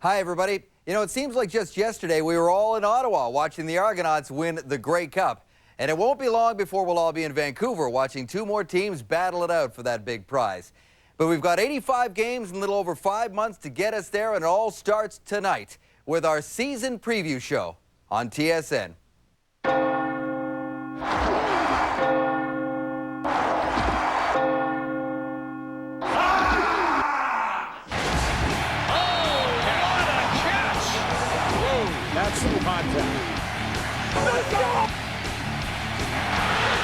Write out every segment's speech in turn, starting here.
Hi, everybody. You know, it seems like just yesterday we were all in Ottawa watching the Argonauts win the Grey Cup. And it won't be long before we'll all be in Vancouver watching two more teams battle it out for that big prize. But we've got 85 games in a little over 5 months to get us there, and it all starts tonight with our season preview show on TSN. That's some contact. Let's go!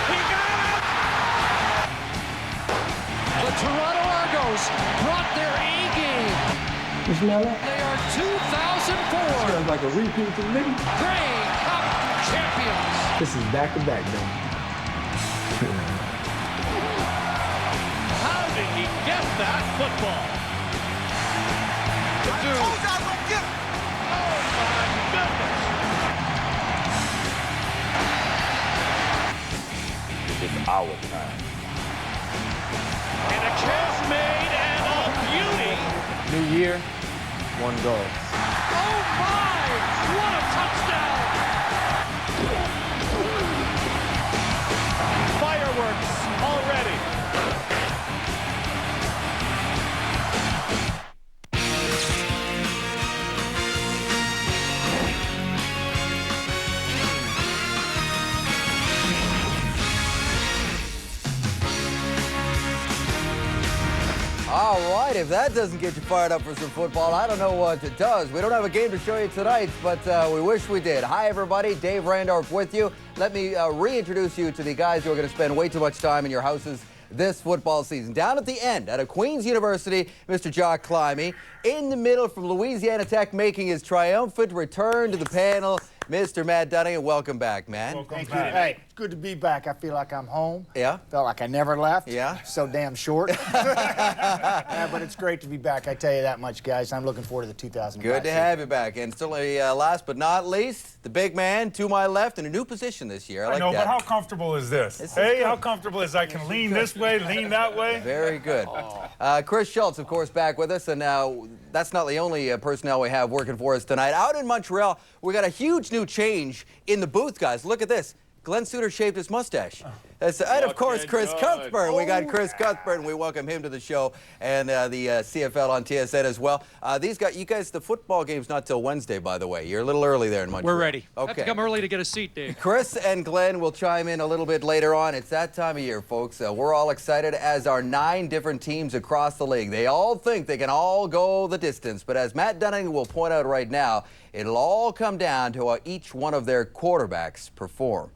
He got it! The Toronto Argos brought their A-game. They are 2004. Sounds like a repeat to me. Grey Cup champions. This is back-to-back, though. How did he get that football? It's our time. And a catch made and a beauty. New year, one goal. Oh my! What a touchdown! Fireworks already. All right, if that doesn't get you fired up for some football, I don't know what it does. We don't have a game to show you tonight, but we wish we did. Hi, everybody. Dave Randorf with you. Let me reintroduce you to the guys who are going to spend way too much time in your houses this football season. Down at the end, out of Queen's University, Mr. Jock Climby. In the middle from Louisiana Tech, making his triumphant return to the panel, Mr. Matt Dunning. Welcome back, man. Thank you. Hey, it's good to be back. I feel like I'm home. Yeah? Felt like I never left. Yeah? So damn short. Yeah, but it's great to be back. I tell you that much, guys. I'm looking forward to the 2000. Good to have you back. And certainly, last but not least, the big man to my left in a new position this year. I like know, that. but how comfortable is this? How comfortable is I can lean this way, lean that way? Very good. Chris Schultz, of course, back with us. And that's not the only personnel we have working for us tonight. Out in Montreal, we got a huge new change in the booth, guys. Look at this. Glenn Suter shaved his mustache. And of course, Chris Cuthbert. We got Chris Cuthbert, and we welcome him to the show, and the CFL on TSN as well. You guys, the football game's not till Wednesday, by the way. You're a little early there in Montreal. We're ready. Okay. Have to come early to get a seat, Dave. Chris and Glenn will chime in a little bit later on. It's that time of year, folks. We're all excited, as are 9 different teams across the league. They all think they can all go the distance, but as Matt Dunning will point out right now, it'll all come down to how each one of their quarterbacks perform.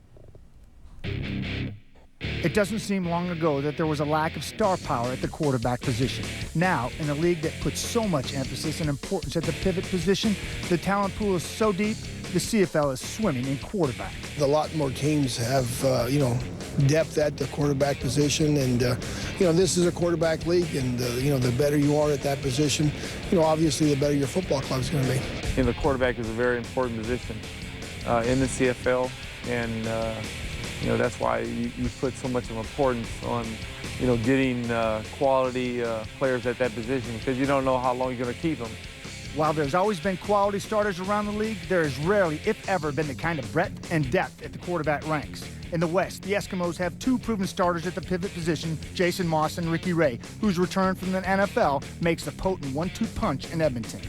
It doesn't seem long ago that there was a lack of star power at the quarterback position. Now, in a league that puts so much emphasis and importance at the pivot position, the talent pool is so deep, the CFL is swimming in quarterback. A lot more teams have, depth at the quarterback position, and, this is a quarterback league, and, the better you are at that position, obviously the better your football club is going to be. The quarterback is a very important position in the CFL, and that's why you put so much of importance on, getting quality players at that position, because you don't know how long you're going to keep them. While there's always been quality starters around the league, there has rarely, if ever, been the kind of breadth and depth at the quarterback ranks. In the West, the Eskimos have 2 proven starters at the pivot position, Jason Moss and Ricky Ray, whose return from the NFL makes the potent 1-2 punch in Edmonton.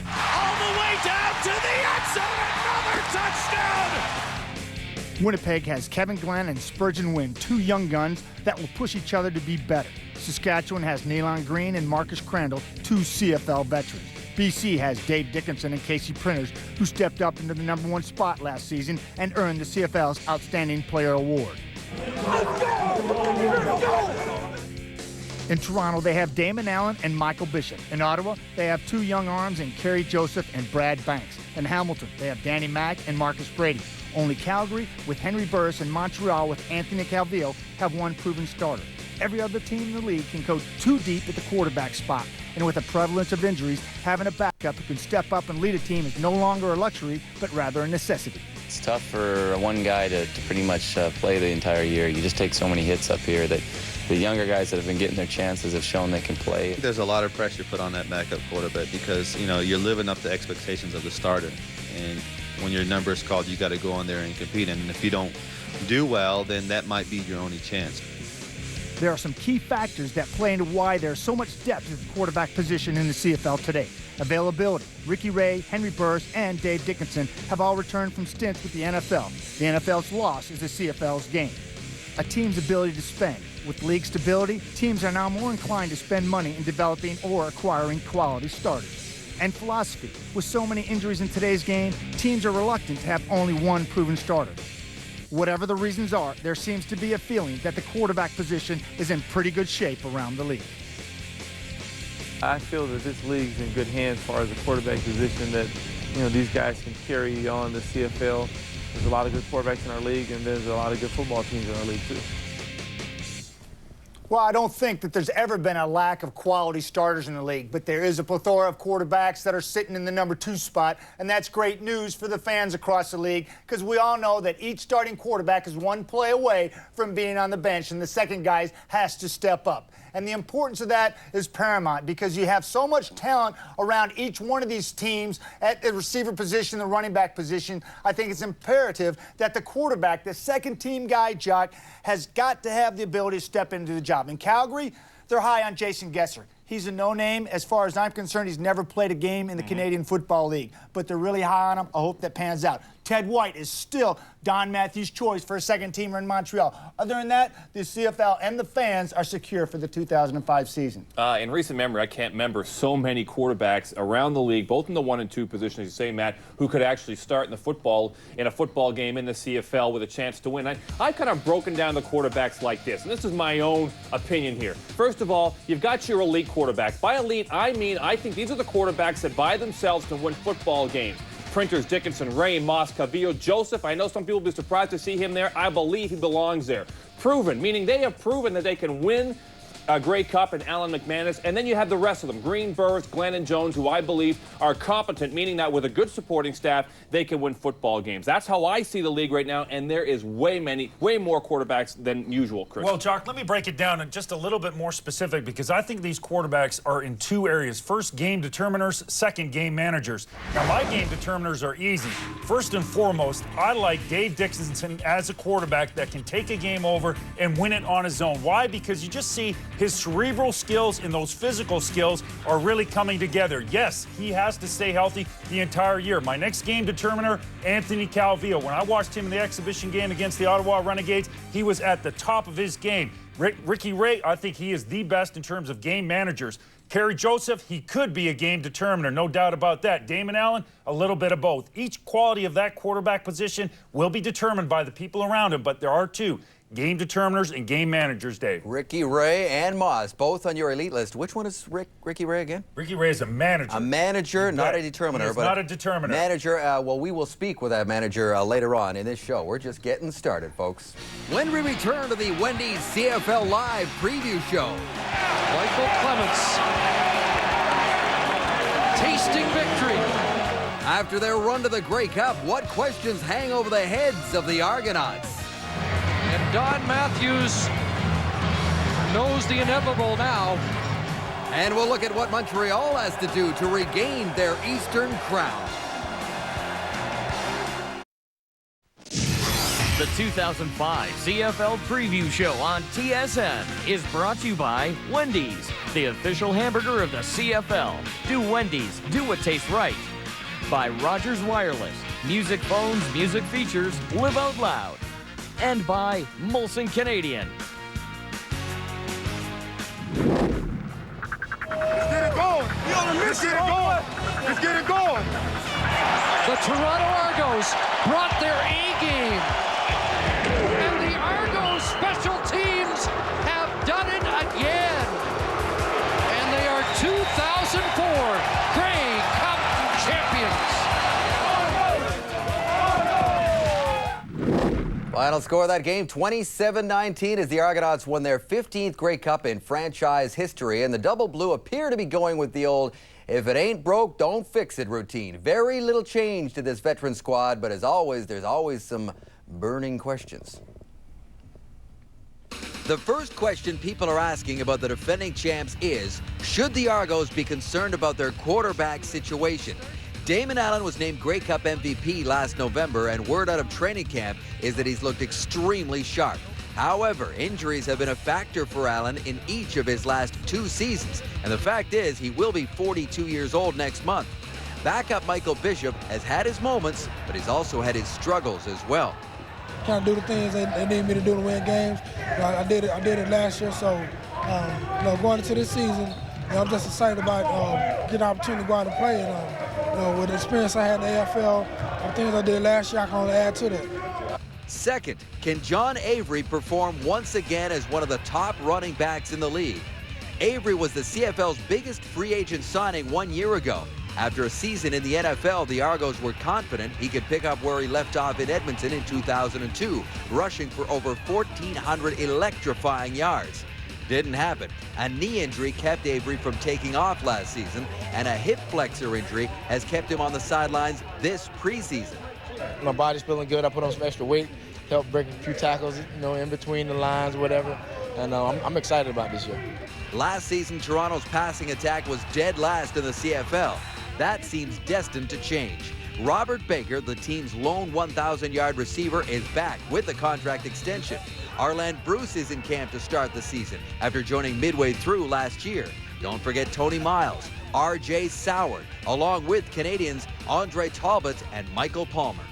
All the way down to the end zone. Another touchdown. Winnipeg has Kevin Glenn and Spurgeon Wynn, 2 young guns that will push each other to be better. Saskatchewan has Nayland Green and Marcus Crandall, 2 CFL veterans. BC has Dave Dickinson and Casey Printers, who stepped up into the #1 spot last season and earned the CFL's Outstanding Player Award. In Toronto, they have Damon Allen and Michael Bishop. In Ottawa, they have 2 young arms in Kerry Joseph and Brad Banks. In Hamilton, they have Danny Mack and Marcus Brady. Only Calgary, with Henry Burris, and Montreal, with Anthony Calvillo, have 1 proven starter. Every other team in the league can go too deep at the quarterback spot. And with a prevalence of injuries, having a backup who can step up and lead a team is no longer a luxury, but rather a necessity. It's tough for one guy to pretty much play the entire year. You just take so many hits up here that the younger guys that have been getting their chances have shown they can play. There's a lot of pressure put on that backup quarterback because, you know, you're living up to expectations of the starter. And when your number is called, you got to go on there and compete. And if you don't do well, then that might be your only chance. There are some key factors that play into why there's so much depth at the quarterback position in the CFL today. Availability. Ricky Ray, Henry Burris, and Dave Dickinson have all returned from stints with the NFL. The NFL's loss is the CFL's gain. A team's ability to spend. With league stability, teams are now more inclined to spend money in developing or acquiring quality starters. And philosophy. With so many injuries in today's game, teams are reluctant to have only one proven starter. Whatever the reasons are, there seems to be a feeling that the quarterback position is in pretty good shape around the league. I feel that this league's in good hands as far as the quarterback position, that, you know, these guys can carry on the CFL. There's a lot of good quarterbacks in our league, and there's a lot of good football teams in our league, too. Well, I don't think that there's ever been a lack of quality starters in the league, but there is a plethora of quarterbacks that are sitting in the number 2 spot, and that's great news for the fans across the league because we all know that each starting quarterback is one play away from being on the bench, and the second guy has to step up. And the importance of that is paramount because you have so much talent around each one of these teams at the receiver position, the running back position. I think it's imperative that the quarterback, the second team guy, Jock, has got to have the ability to step into the job. In Calgary, they're high on Jason Gesser. He's a no-name. As far as I'm concerned, he's never played a game in the Canadian Football League. But they're really high on him. I hope that pans out. Ted White is still Don Matthews' choice for a second-teamer in Montreal. Other than that, the CFL and the fans are secure for the 2005 season. In recent memory, I can't remember so many quarterbacks around the league, both in the 1 and 2 positions, as you say, Matt, who could actually start in a football game in the CFL with a chance to win. I've kind of broken down the quarterbacks like this, and this is my own opinion here. First of all, you've got your elite quarterbacks. By elite, I mean I think these are the quarterbacks that by themselves can win football games. Printers, Dickinson, Ray, Moss, Cavillo, Joseph. I know some people will be surprised to see him there. I believe he belongs there. Proven, meaning they have proven that they can win a Grey Cup, and Alan McManus. And then you have the rest of them, Green, Burris, Glenn, and Jones, who I believe are competent, meaning that with a good supporting staff, they can win football games. That's how I see the league right now, and there is way more quarterbacks than usual, Chris. Well, Jock, let me break it down and just a little bit more specific because I think these quarterbacks are in 2 areas. First, game determiners. Second, game managers. Now, my game determiners are easy. First and foremost, I like Dave Dickinson as a quarterback that can take a game over and win it on his own. Why? Because you just see his cerebral skills and those physical skills are really coming together. Yes, he has to stay healthy the entire year. My next game determiner, Anthony Calvillo. When I watched him in the exhibition game against the Ottawa Renegades, he was at the top of his game. Ricky Ray, I think he is the best in terms of game managers. Kerry Joseph, he could be a game determiner, no doubt about that. Damon Allen, a little bit of both. Each quality of that quarterback position will be determined by the people around him, but there are 2. Game determiners and game managers, Dave. Ricky Ray and Moss, both on your elite list. Which one is Ricky Ray again? Ricky Ray is a manager. A manager, not a determiner. But not a determiner. Manager, well, we will speak with that manager later on in this show. We're just getting started, folks. When we return to the Wendy's CFL Live preview show. Michael Clements tasting victory. After their run to the Grey Cup, what questions hang over the heads of the Argonauts? And Don Matthews knows the inevitable now. And we'll look at what Montreal has to do to regain their Eastern crown. The 2005 CFL Preview Show on TSN is brought to you by Wendy's, the official hamburger of the CFL. Do Wendy's, do what tastes right. By Rogers Wireless, music phones, music features, live out loud. And by Molson Canadian. Let's get it going. Let's get it going. Let's get it going. The Toronto Argos brought their A game. And the Argos special teams have done it again. And they are 2004 Grey Cup champions. Final score of that game, 27-19, as the Argonauts won their 15th Grey Cup in franchise history. And the Double Blue appear to be going with the old, if it ain't broke, don't fix it routine. Very little change to this veteran squad, but as always, there's always some burning questions. The first question people are asking about the defending champs is, should the Argos be concerned about their quarterback situation? Damon Allen was named Grey Cup MVP last November, and word out of training camp is that he's looked extremely sharp. However, injuries have been a factor for Allen in each of his last 2 seasons, and the fact is he will be 42 years old next month. Backup Michael Bishop has had his moments, but he's also had his struggles as well. Trying to do the things they need me to do to win games. I did it last year, so going into this season, I'm just excited about getting an opportunity to go out and play. And with the experience I had in the AFL, the things I did last year, I can only add to that. Second, can John Avery perform once again as one of the top running backs in the league? Avery was the CFL's biggest free agent signing 1 year ago. After a season in the NFL, the Argos were confident he could pick up where he left off in Edmonton in 2002, rushing for over 1,400 electrifying yards. Didn't happen. A knee injury kept Avery from taking off last season, and a hip flexor injury has kept him on the sidelines this preseason. My body's feeling good. I put on some extra weight, helped break a few tackles, in between the lines, whatever. And I'm excited about this year. Last season, Toronto's passing attack was dead last in the CFL. That seems destined to change. Robert Baker, the team's lone 1,000-yard receiver, is back with the contract extension. Arland Bruce is in camp to start the season after joining midway through last year. Don't forget Tony Miles, R.J. Soward, along with Canadians Andre Talbot and Michael Palmer.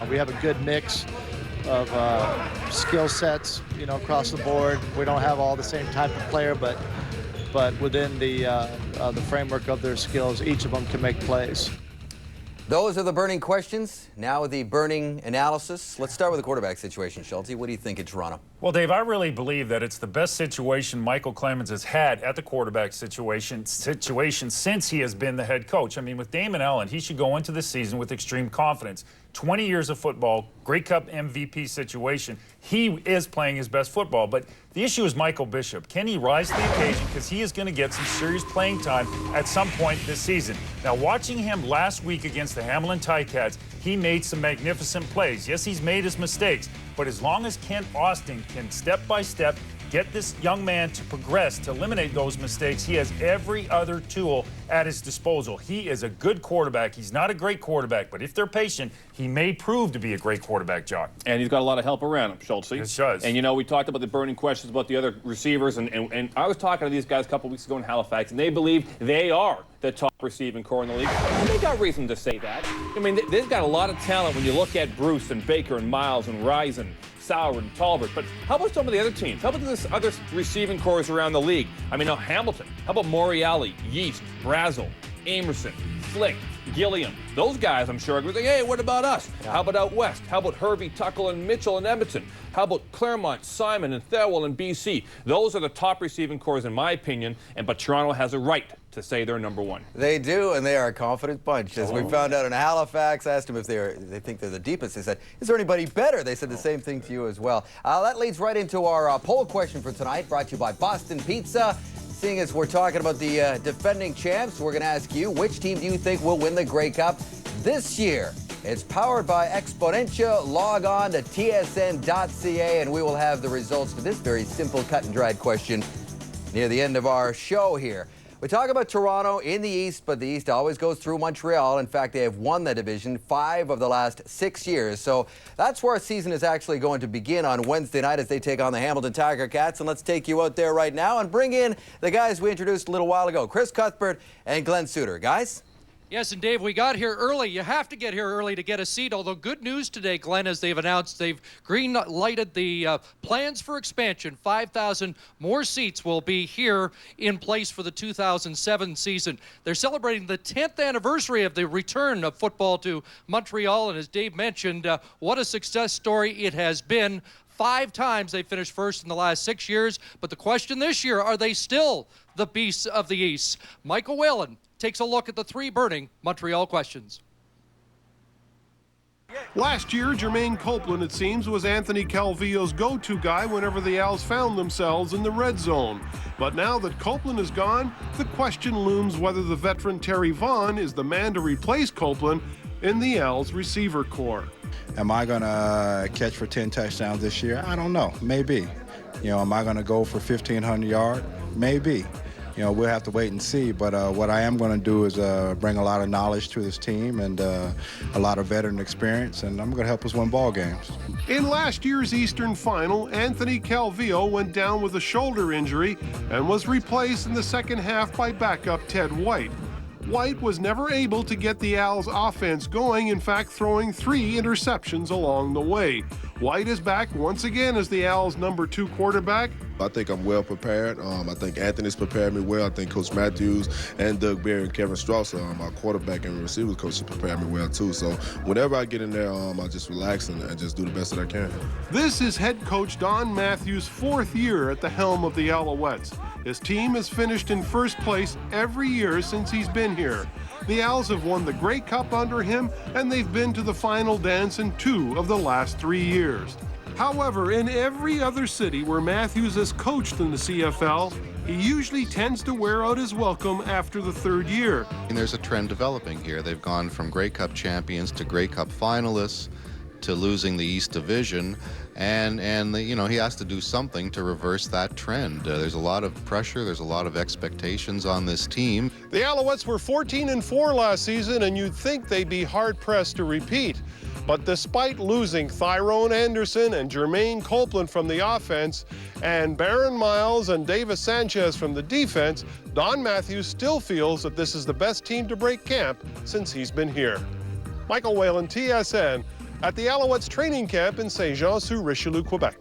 We have a good mix of skill sets, across the board. We don't have all the same type of player, but within the framework of their skills, each of them can make plays. Those are the burning questions. Now the burning analysis. Let's start with the quarterback situation. Schulte, what do you think in Toronto? Well, Dave, I really believe that it's the best situation Michael Clemens has had at the quarterback situation since he has been the head coach. I mean, with Damon Allen, he should go into the season with extreme confidence. 20 years of football, Grey Cup MVP situation. He is playing his best football, but the issue is Michael Bishop. Can he rise to the occasion? Because he is going to get some serious playing time at some point this season. Now, watching him last week against the Hamilton Ticats, he made some magnificent plays. Yes, he's made his mistakes, but as long as Kent Austin can step by step get this young man to progress, to eliminate those mistakes, he has every other tool at his disposal. He is a good quarterback. He's not a great quarterback, but if they're patient, he may prove to be a great quarterback, Jock. And he's got a lot of help around him, Schulte. It does. And, we talked about the burning questions about the other receivers, and I was talking to these guys a couple weeks ago in Halifax, and they believe they are the top receiving core in the league. And they got reason to say that. I mean, they've got a lot of talent when you look at Bruce and Baker and Miles and Risen, Sauer and Talbot, but how about some of the other teams? How about the other receiving cores around the league? I mean, Hamilton. How about Moriali, Yeast, Brazel, Amerson, Flick, Gilliam? Those guys, I'm sure, are going to think, hey, what about us? Yeah. How about out west? How about Herbie, Tuckle, and Mitchell in Edmonton? How about Claremont, Simon, and Thirlwell in BC? Those are the top receiving cores, in my opinion, but Toronto has a right to say they're number one. They do, and they are a confident bunch. As we found out in Halifax, asked them if they think they're the deepest. They said, is there anybody better? They said the same thing to you as well. That leads right into our poll question for tonight, brought to you by Boston Pizza. Seeing as we're talking about the defending champs, we're going to ask you, which team do you think will win the Grey Cup this year? It's powered by Exponentia. Log on to tsn.ca, and we will have the results to this very simple, cut and dried question near the end of our show here. We talk about Toronto in the East, but the East always goes through Montreal. In fact, they have won the division 5 of the last 6 years. So that's where our season is actually going to begin on Wednesday night as they take on the Hamilton Tiger Cats. And let's take you out there right now and bring in the guys we introduced a little while ago, Chris Cuthbert and Glenn Suter. Guys? Yes, and Dave, we got here early. You have to get here early to get a seat, although good news today, Glenn, as they've announced they've green-lighted the plans for expansion. 5,000 more seats will be here in place for the 2007 season. They're celebrating the 10th anniversary of the return of football to Montreal, and as Dave mentioned, what a success story it has been. 5 times they finished first in the last 6 years, but the question this year, are they still the beasts of the East? Michael Whalen takes a look at the 3 burning Montreal questions. Last year, Jermaine Copeland, it seems, was Anthony Calvillo's go-to guy whenever the Als found themselves in the red zone. But now that Copeland is gone, the question looms whether the veteran Terry Vaughn is the man to replace Copeland in the Als receiver corps. Am I going to catch for 10 touchdowns this year? I don't know. Maybe. Am I going to go for 1,500 yards? Maybe. We'll have to wait and see. But what I am going to do is bring a lot of knowledge to this team and a lot of veteran experience, and I'm going to help us win ball games. In last year's Eastern Final, Anthony Calvillo went down with a shoulder injury and was replaced in the second half by backup Ted White. White was never able to get the Als offense going, in fact throwing 3 interceptions along the way. White is back once again as the Als' #2 quarterback. I think I'm well prepared. I think Anthony's prepared me well. I think Coach Matthews and Doug Berry and Kevin Strauss, our quarterback and receivers coach, prepared me well too. So whenever I get in there, I just relax and just do the best that I can. This is head coach Don Matthews' 4th year at the helm of the Alouettes. His team has finished in first place every year since he's been here. The Als have won the Grey Cup under him, and they've been to the final dance in 2 of the last 3 years. However, in every other city where Matthews has coached in the CFL, he usually tends to wear out his welcome after the 3rd year. And there's a trend developing here. They've gone from Grey Cup champions to Grey Cup finalists to losing the East Division, and he has to do something to reverse that trend. There's a lot of pressure, there's a lot of expectations on this team. The Alouettes were 14-4 last season, and you'd think they'd be hard-pressed to repeat. But despite losing Tyrone Anderson and Jermaine Copeland from the offense, and Baron Miles and Davis Sanchez from the defense, Don Matthews still feels that this is the best team to break camp since he's been here. Michael Whalen, TSN, at the Alouettes training camp in Saint-Jean-sur-Richelieu, Quebec.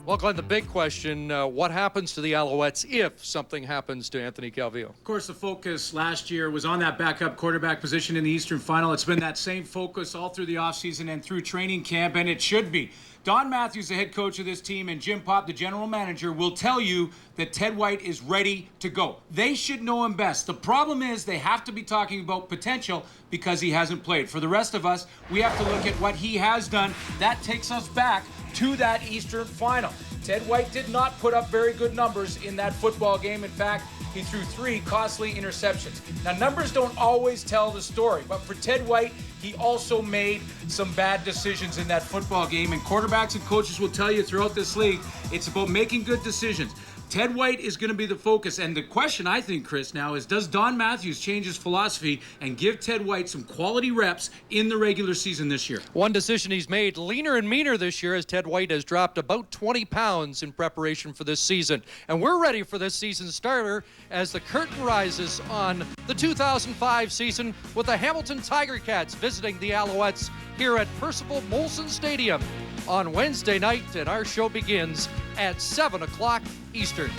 Well, Glenn, the big question, what happens to the Alouettes if something happens to Anthony Calvillo? Of course, the focus last year was on that backup quarterback position in the Eastern Final. It's been that same focus all through the offseason and through training camp, and it should be. Don Matthews, the head coach of this team, and Jim Popp, the general manager, will tell you that Ted White is ready to go. They should know him best. The problem is they have to be talking about potential because he hasn't played. For the rest of us, we have to look at what he has done. That takes us back to that Eastern Final. Ted White did not put up very good numbers in that football game. In fact, he threw 3 costly interceptions. Now, numbers don't always tell the story, but for Ted White, he also made some bad decisions in that football game, and quarterbacks and coaches will tell you throughout this league, it's about making good decisions. Ted White is going to be the focus, and the question, I think, Chris, now is, does Don Matthews change his philosophy and give Ted White some quality reps in the regular season this year? One decision he's made, leaner and meaner this year, as Ted White has dropped about 20 pounds in preparation for this season. And we're ready for this season's starter as the curtain rises on the 2005 season with the Hamilton Tiger Cats visiting the Alouettes here at Percival Molson Stadium on Wednesday night, and our show begins at 7 o'clock Eastern.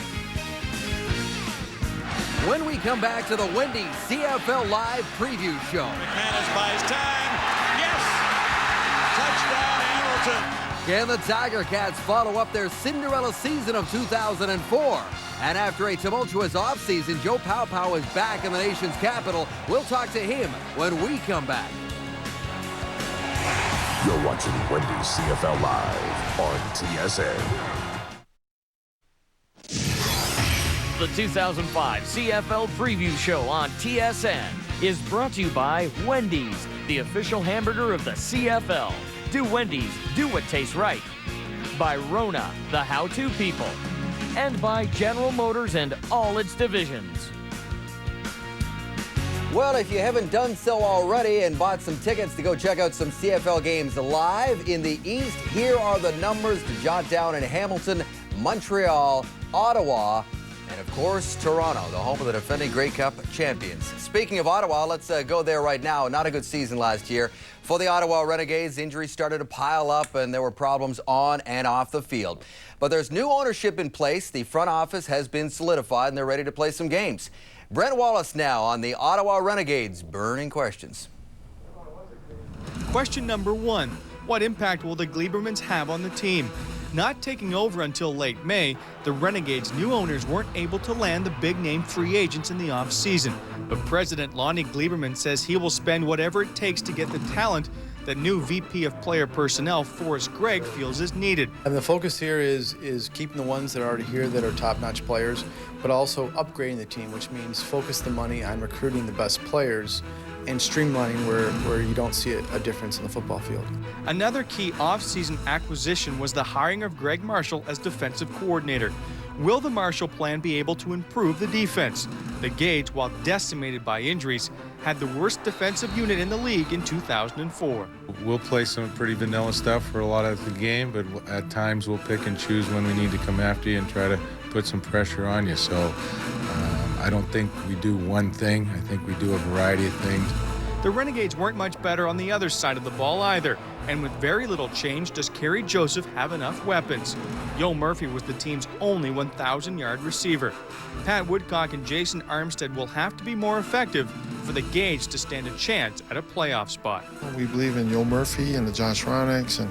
When we come back to the Wendy's CFL Live Preview Show. McManus buys time. Yes! Touchdown, Hamilton. Can the Tiger Cats follow up their Cinderella season of 2004? And after a tumultuous offseason, Joe Paopao is back in the nation's capital. We'll talk to him when we come back. You're watching Wendy's CFL Live on TSN. The 2005 CFL Preview Show on TSN is brought to you by Wendy's, the official hamburger of the CFL. Do Wendy's, do what tastes right. By Rona, the how-to people. And by General Motors and all its divisions. Well, if you haven't done so already and bought some tickets to go check out some CFL games live in the East, here are the numbers to jot down in Hamilton, Montreal, Ottawa, and of course, Toronto, the home of the defending Grey Cup champions. Speaking of Ottawa, let's go there right now. Not a good season last year for the Ottawa Renegades. Injuries started to pile up, and there were problems on and off the field. But there's new ownership in place. The front office has been solidified, and they're ready to play some games. Brent Wallace now on the Ottawa Renegades' burning questions. Question number 1. What impact will the Gleibermans have on the team? Not taking over until late May, the Renegades' new owners weren't able to land the big-name free agents in the offseason. But President Lonnie Gleiberman says he will spend whatever it takes to get the talent that new VP of Player Personnel, Forrest Gregg, feels is needed. And the focus here is keeping the ones that are already here that are top-notch players, but also upgrading the team, which means focus the money on recruiting the best players and streamlining where you don't see a difference in the football field. Another key off-season acquisition was the hiring of Greg Marshall as defensive coordinator. Will the Marshall plan be able to improve the defense? The Gage, while decimated by injuries, had the worst defensive unit in the league in 2004. We'll play some pretty vanilla stuff for a lot of the game, but at times we'll pick and choose when we need to come after you and try to put some pressure on you. So I don't think we do one thing. I think we do a variety of things. The Renegades weren't much better on the other side of the ball either, and with very little change, does Kerry Joseph have enough weapons? Yo Murphy was the team's only 1,000-yard receiver. Pat Woodcock and Jason Armstead will have to be more effective for the Gage to stand a chance at a playoff spot. We believe in Yo Murphy and the Josh Ronicks and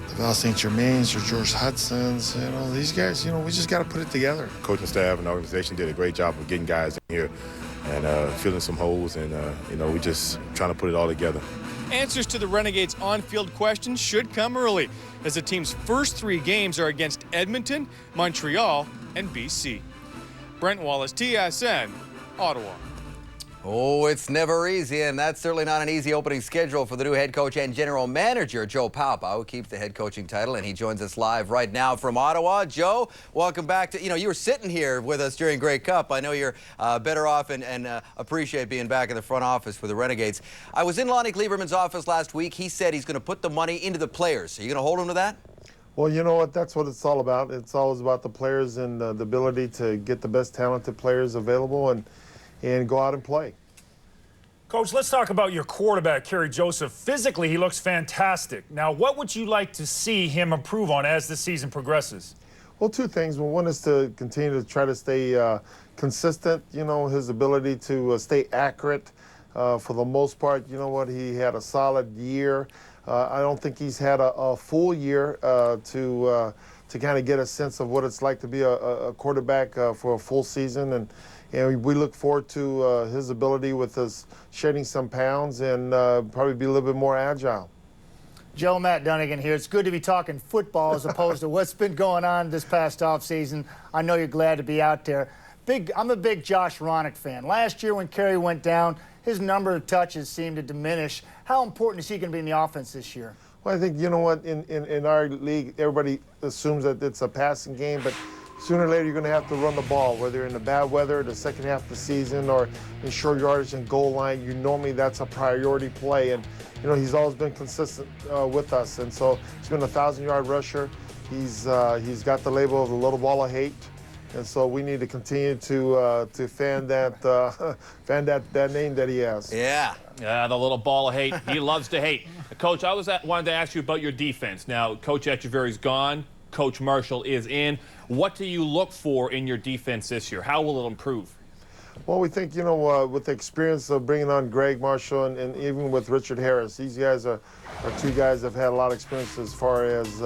the Val St. Germains or George Hudsons. These guys, we just got to put it together. Coaching staff and the organization did a great job of getting guys in here and filling some holes, and we just trying to put it all together. Answers to the Renegades' on-field questions should come early, as the team's first 3 games are against Edmonton, Montreal, and BC. Brent Wallace, TSN, Ottawa. Oh, it's never easy, and that's certainly not an easy opening schedule for the new head coach and general manager, Joe Paupa, who keeps the head coaching title, and he joins us live right now from Ottawa. Joe, welcome back to, you were sitting here with us during Grey Cup. I know you're better off and appreciate being back in the front office for the Renegades. I was in Lonnie Gleberman's office last week. He said he's going to put the money into the players. Are you going to hold him to that? Well, you know what? That's what it's all about. It's always about the players and the ability to get the best talented players available and go out and play. Coach, let's talk about your quarterback, Kerry Joseph. Physically, he looks fantastic. Now, what would you like to see him improve on as the season progresses? Well, 2 things. One is to continue to try to stay consistent, his ability to stay accurate. For the most part, he had a solid year. I don't think he's had a full year to kind of get a sense of what it's like to be a quarterback for a full season. And we look forward to his ability with us shedding some pounds and probably be a little bit more agile. Joe, Matt Dunnigan here. It's good to be talking football as opposed to what's been going on this past offseason. I know you're glad to be out there. I'm a big Josh Ronick fan. Last year when Kerry went down, his number of touches seemed to diminish. How important is he going to be in the offense this year? Well, I think, you know what, in our league, everybody assumes that it's a passing game, but sooner or later you're going to have to run the ball, whether in the bad weather, the second half of the season, or in short yardage and goal line. Normally that's a priority play, and he's always been consistent with us. And so he's been a 1,000-yard rusher. He's got the label of the little ball of hate, and so we need to continue to fan that name that he has. Yeah, the little ball of hate. He loves to hate. Coach, I wanted to ask you about your defense. Now, Coach Echeverry's gone. Coach Marshall is in. What do you look for in your defense this year? How will it improve? Well, we think, with the experience of bringing on Greg Marshall and even with Richard Harris, these guys are 2 guys that have had a lot of experience as far as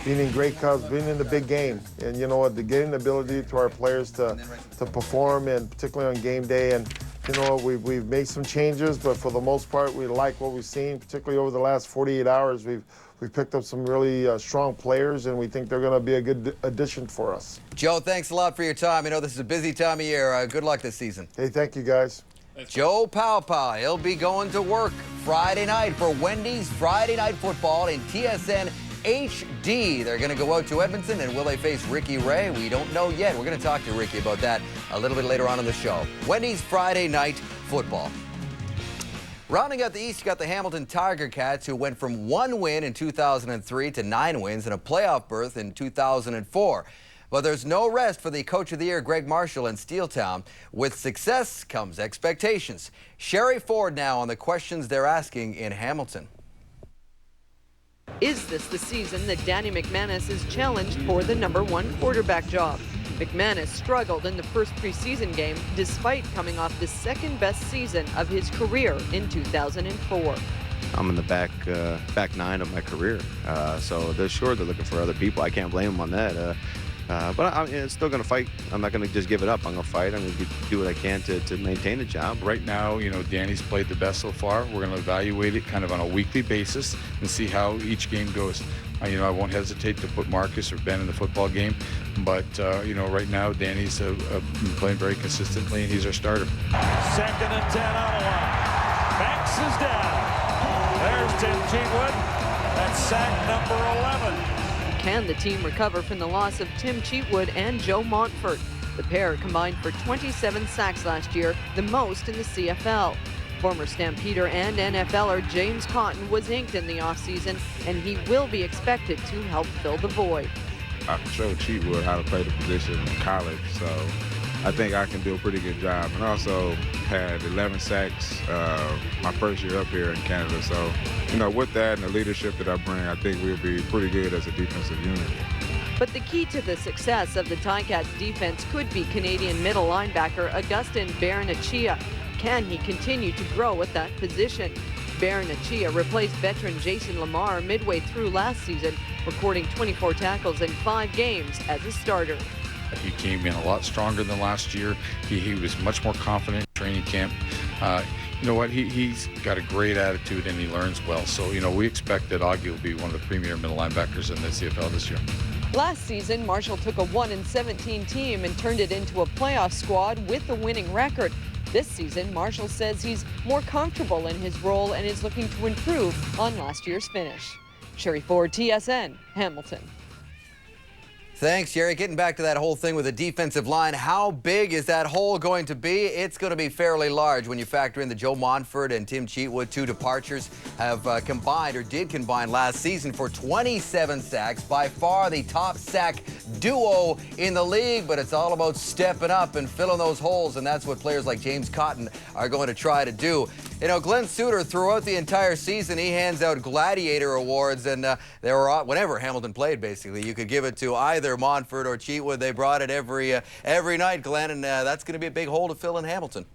being in Grey Cups, being in the big game. And getting the ability to our players to perform, and particularly on game day. And, we've made some changes, but for the most part, we like what we've seen, particularly over the last 48 hours. We've picked up some really strong players, and we think they're going to be a good addition for us. Joe, thanks a lot for your time. I know this is a busy time of year. Good luck this season. Hey, thank you, guys. Joe Paupa, he'll be going to work Friday night for Wendy's Friday Night Football in TSN HD. They're going to go out to Edmonton, and will they face Ricky Ray? We don't know yet. We're going to talk to Ricky about that a little bit later on in the show. Wendy's Friday Night Football. Rounding out the East, you got the Hamilton Tiger Cats, who went from 1 win in 2003 to 9 wins and a playoff berth in 2004. But there's no rest for the Coach of the Year, Greg Marshall, in Steeltown. With success comes expectations. Sherry Ford now on the questions they're asking in Hamilton. Is this the season that Danny McManus is challenged for the #1 quarterback job? McManus struggled in the first preseason game despite coming off the second-best season of his career in 2004. I'm in the back 9 of my career, so they're looking for other people. I can't blame them on that. But I'm still going to fight. I'm not going to just give it up. I'm going to fight. I'm going to do what I can to maintain the job. Right now, Danny's played the best so far. We're going to evaluate it kind of on a weekly basis and see how each game goes. I won't hesitate to put Marcus or Ben in the football game, but right now Danny's playing very consistently, and he's our starter. 2nd and 10 Ottawa. Banks is down. There's Tim Cheatwood. That's sack number 11. Can the team recover from the loss of Tim Cheatwood and Joe Montfort? The pair combined for 27 sacks last year, the most in the CFL. Former Stampeder and NFLer James Cotton was inked in the offseason, and he will be expected to help fill the void. I showed Cheatwood how to play the position in college, so I think I can do a pretty good job. And also had 11 sacks my first year up here in Canada. So, with that and the leadership that I bring, I think we'll be pretty good as a defensive unit. But the key to the success of the Ticats defense could be Canadian middle linebacker Augustin Baranachia. Can he continue to grow at that position? Baranachia replaced veteran Jason Lamar midway through last season, recording 24 tackles in 5 games as a starter. He came in a lot stronger than last year. He was much more confident in training camp. You know what? He's got a great attitude and he learns well. So, we expect that Augie will be one of the premier middle linebackers in the CFL this year. Last season, Marshall took a 1-17 team and turned it into a playoff squad with a winning record. This season, Marshall says he's more comfortable in his role and is looking to improve on last year's finish. Sherry Ford, TSN, Hamilton. Thanks, Jerry. Getting back to that whole thing with the defensive line, how big is that hole going to be? It's going to be fairly large when you factor in the Joe Montfort and Tim Cheatwood, 2 departures, have did combine last season for 27 sacks. By far the top sack duo in the league, but it's all about stepping up and filling those holes, and that's what players like James Cotton are going to try to do. Glenn Suter, throughout the entire season, he hands out Gladiator Awards, and there were, whenever Hamilton played, basically, you could give it to either Montfort or Cheatwood. They brought it every night, Glenn, and that's going to be a big hole to fill in Hamilton.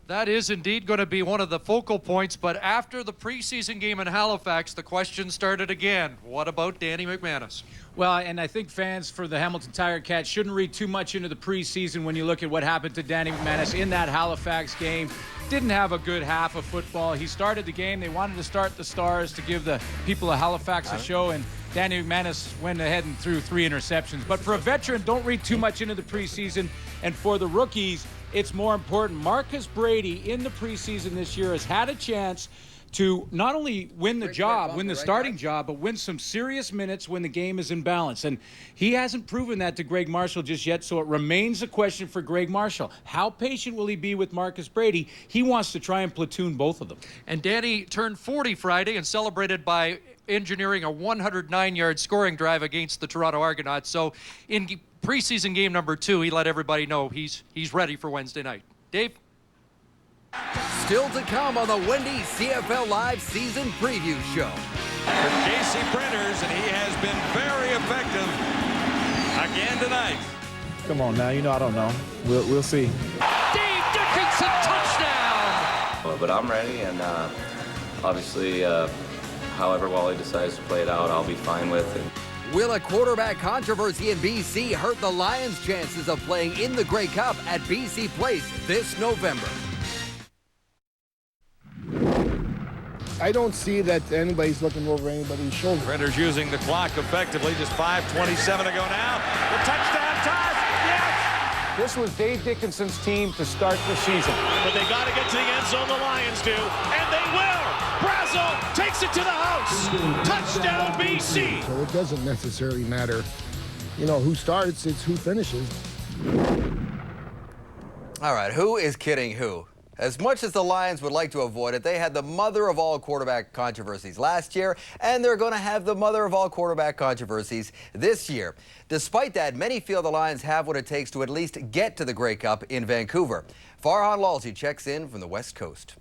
That is indeed going to be one of the focal points, but after the preseason game in Halifax, the question started again. What about Danny McManus? Well, and I think fans for the Hamilton Tiger Cats shouldn't read too much into the preseason when you look at what happened to Danny McManus in that Halifax game. Didn't have a good half of football. He started the game. They wanted to start the Stars to give the people of Halifax a show, and Danny McManus went ahead and threw 3 interceptions. But for a veteran, don't read too much into the preseason. And for the rookies, it's more important. Marcus Brady in the preseason this year has had a chance to not only win the job, win the starting job, but win some serious minutes when the game is in balance. And he hasn't proven that to Greg Marshall just yet, so it remains a question for Greg Marshall. How patient will he be with Marcus Brady? He wants to try and platoon both of them. And Danny turned 40 Friday and celebrated by engineering a 109-yard scoring drive against the Toronto Argonauts. So in preseason game number 2, he let everybody know he's ready for Wednesday night. Dave? Still to come on the Wendy's CFL Live Season Preview Show. For JC Printers, and he has been very effective again tonight. Come on now, I don't know. We'll see. Dave Dickinson, touchdown! But I'm ready, and obviously, however Wally decides to play it out, I'll be fine with it. Will a quarterback controversy in BC hurt the Lions' chances of playing in the Grey Cup at BC Place this November? I don't see that anybody's looking over anybody's shoulder. Printers using the clock effectively. Just 5:27 to go now. The touchdown toss. Yes! This was Dave Dickinson's team to start the season. But they got to get to the end zone. The Lions do. And they will. Brazel takes it to the house. Touchdown BC. So it doesn't necessarily matter, who starts. It's who finishes. All right, who is kidding who? As much as the Lions would like to avoid it, they had the mother of all quarterback controversies last year, and they're going to have the mother of all quarterback controversies this year. Despite that, many feel the Lions have what it takes to at least get to the Grey Cup in Vancouver. Farhan Lalzi checks in from the West Coast.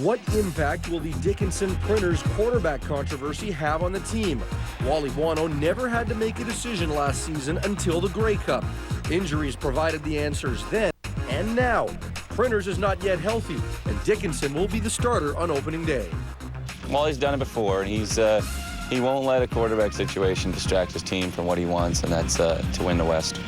What impact will the Dickinson Printers quarterback controversy have on the team? Wally Buono never had to make a decision last season until the Grey Cup. Injuries provided the answers then and now. Printers is not yet healthy, and Dickinson will be the starter on opening day. Wally's done it before, and he's he won't let a quarterback situation distract his team from what he wants, and that's to win the West.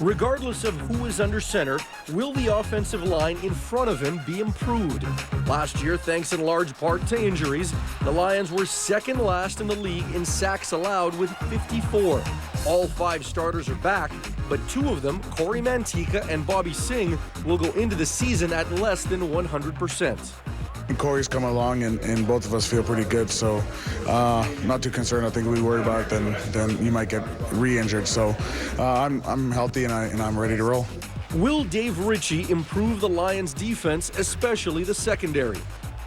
Regardless of who is under center, will the offensive line in front of him be improved? Last year, thanks in large part to injuries, the Lions were second last in the league in sacks allowed with 54. All 5 starters are back, but 2 of them, Corey Mantika and Bobby Singh, will go into the season at less than 100%. Corey's come along, and both of us feel pretty good, so not too concerned. I think we worry about it, then you might get re-injured. So I'm healthy, and I'm ready to roll. Will Dave Ritchie improve the Lions' defense, especially the secondary?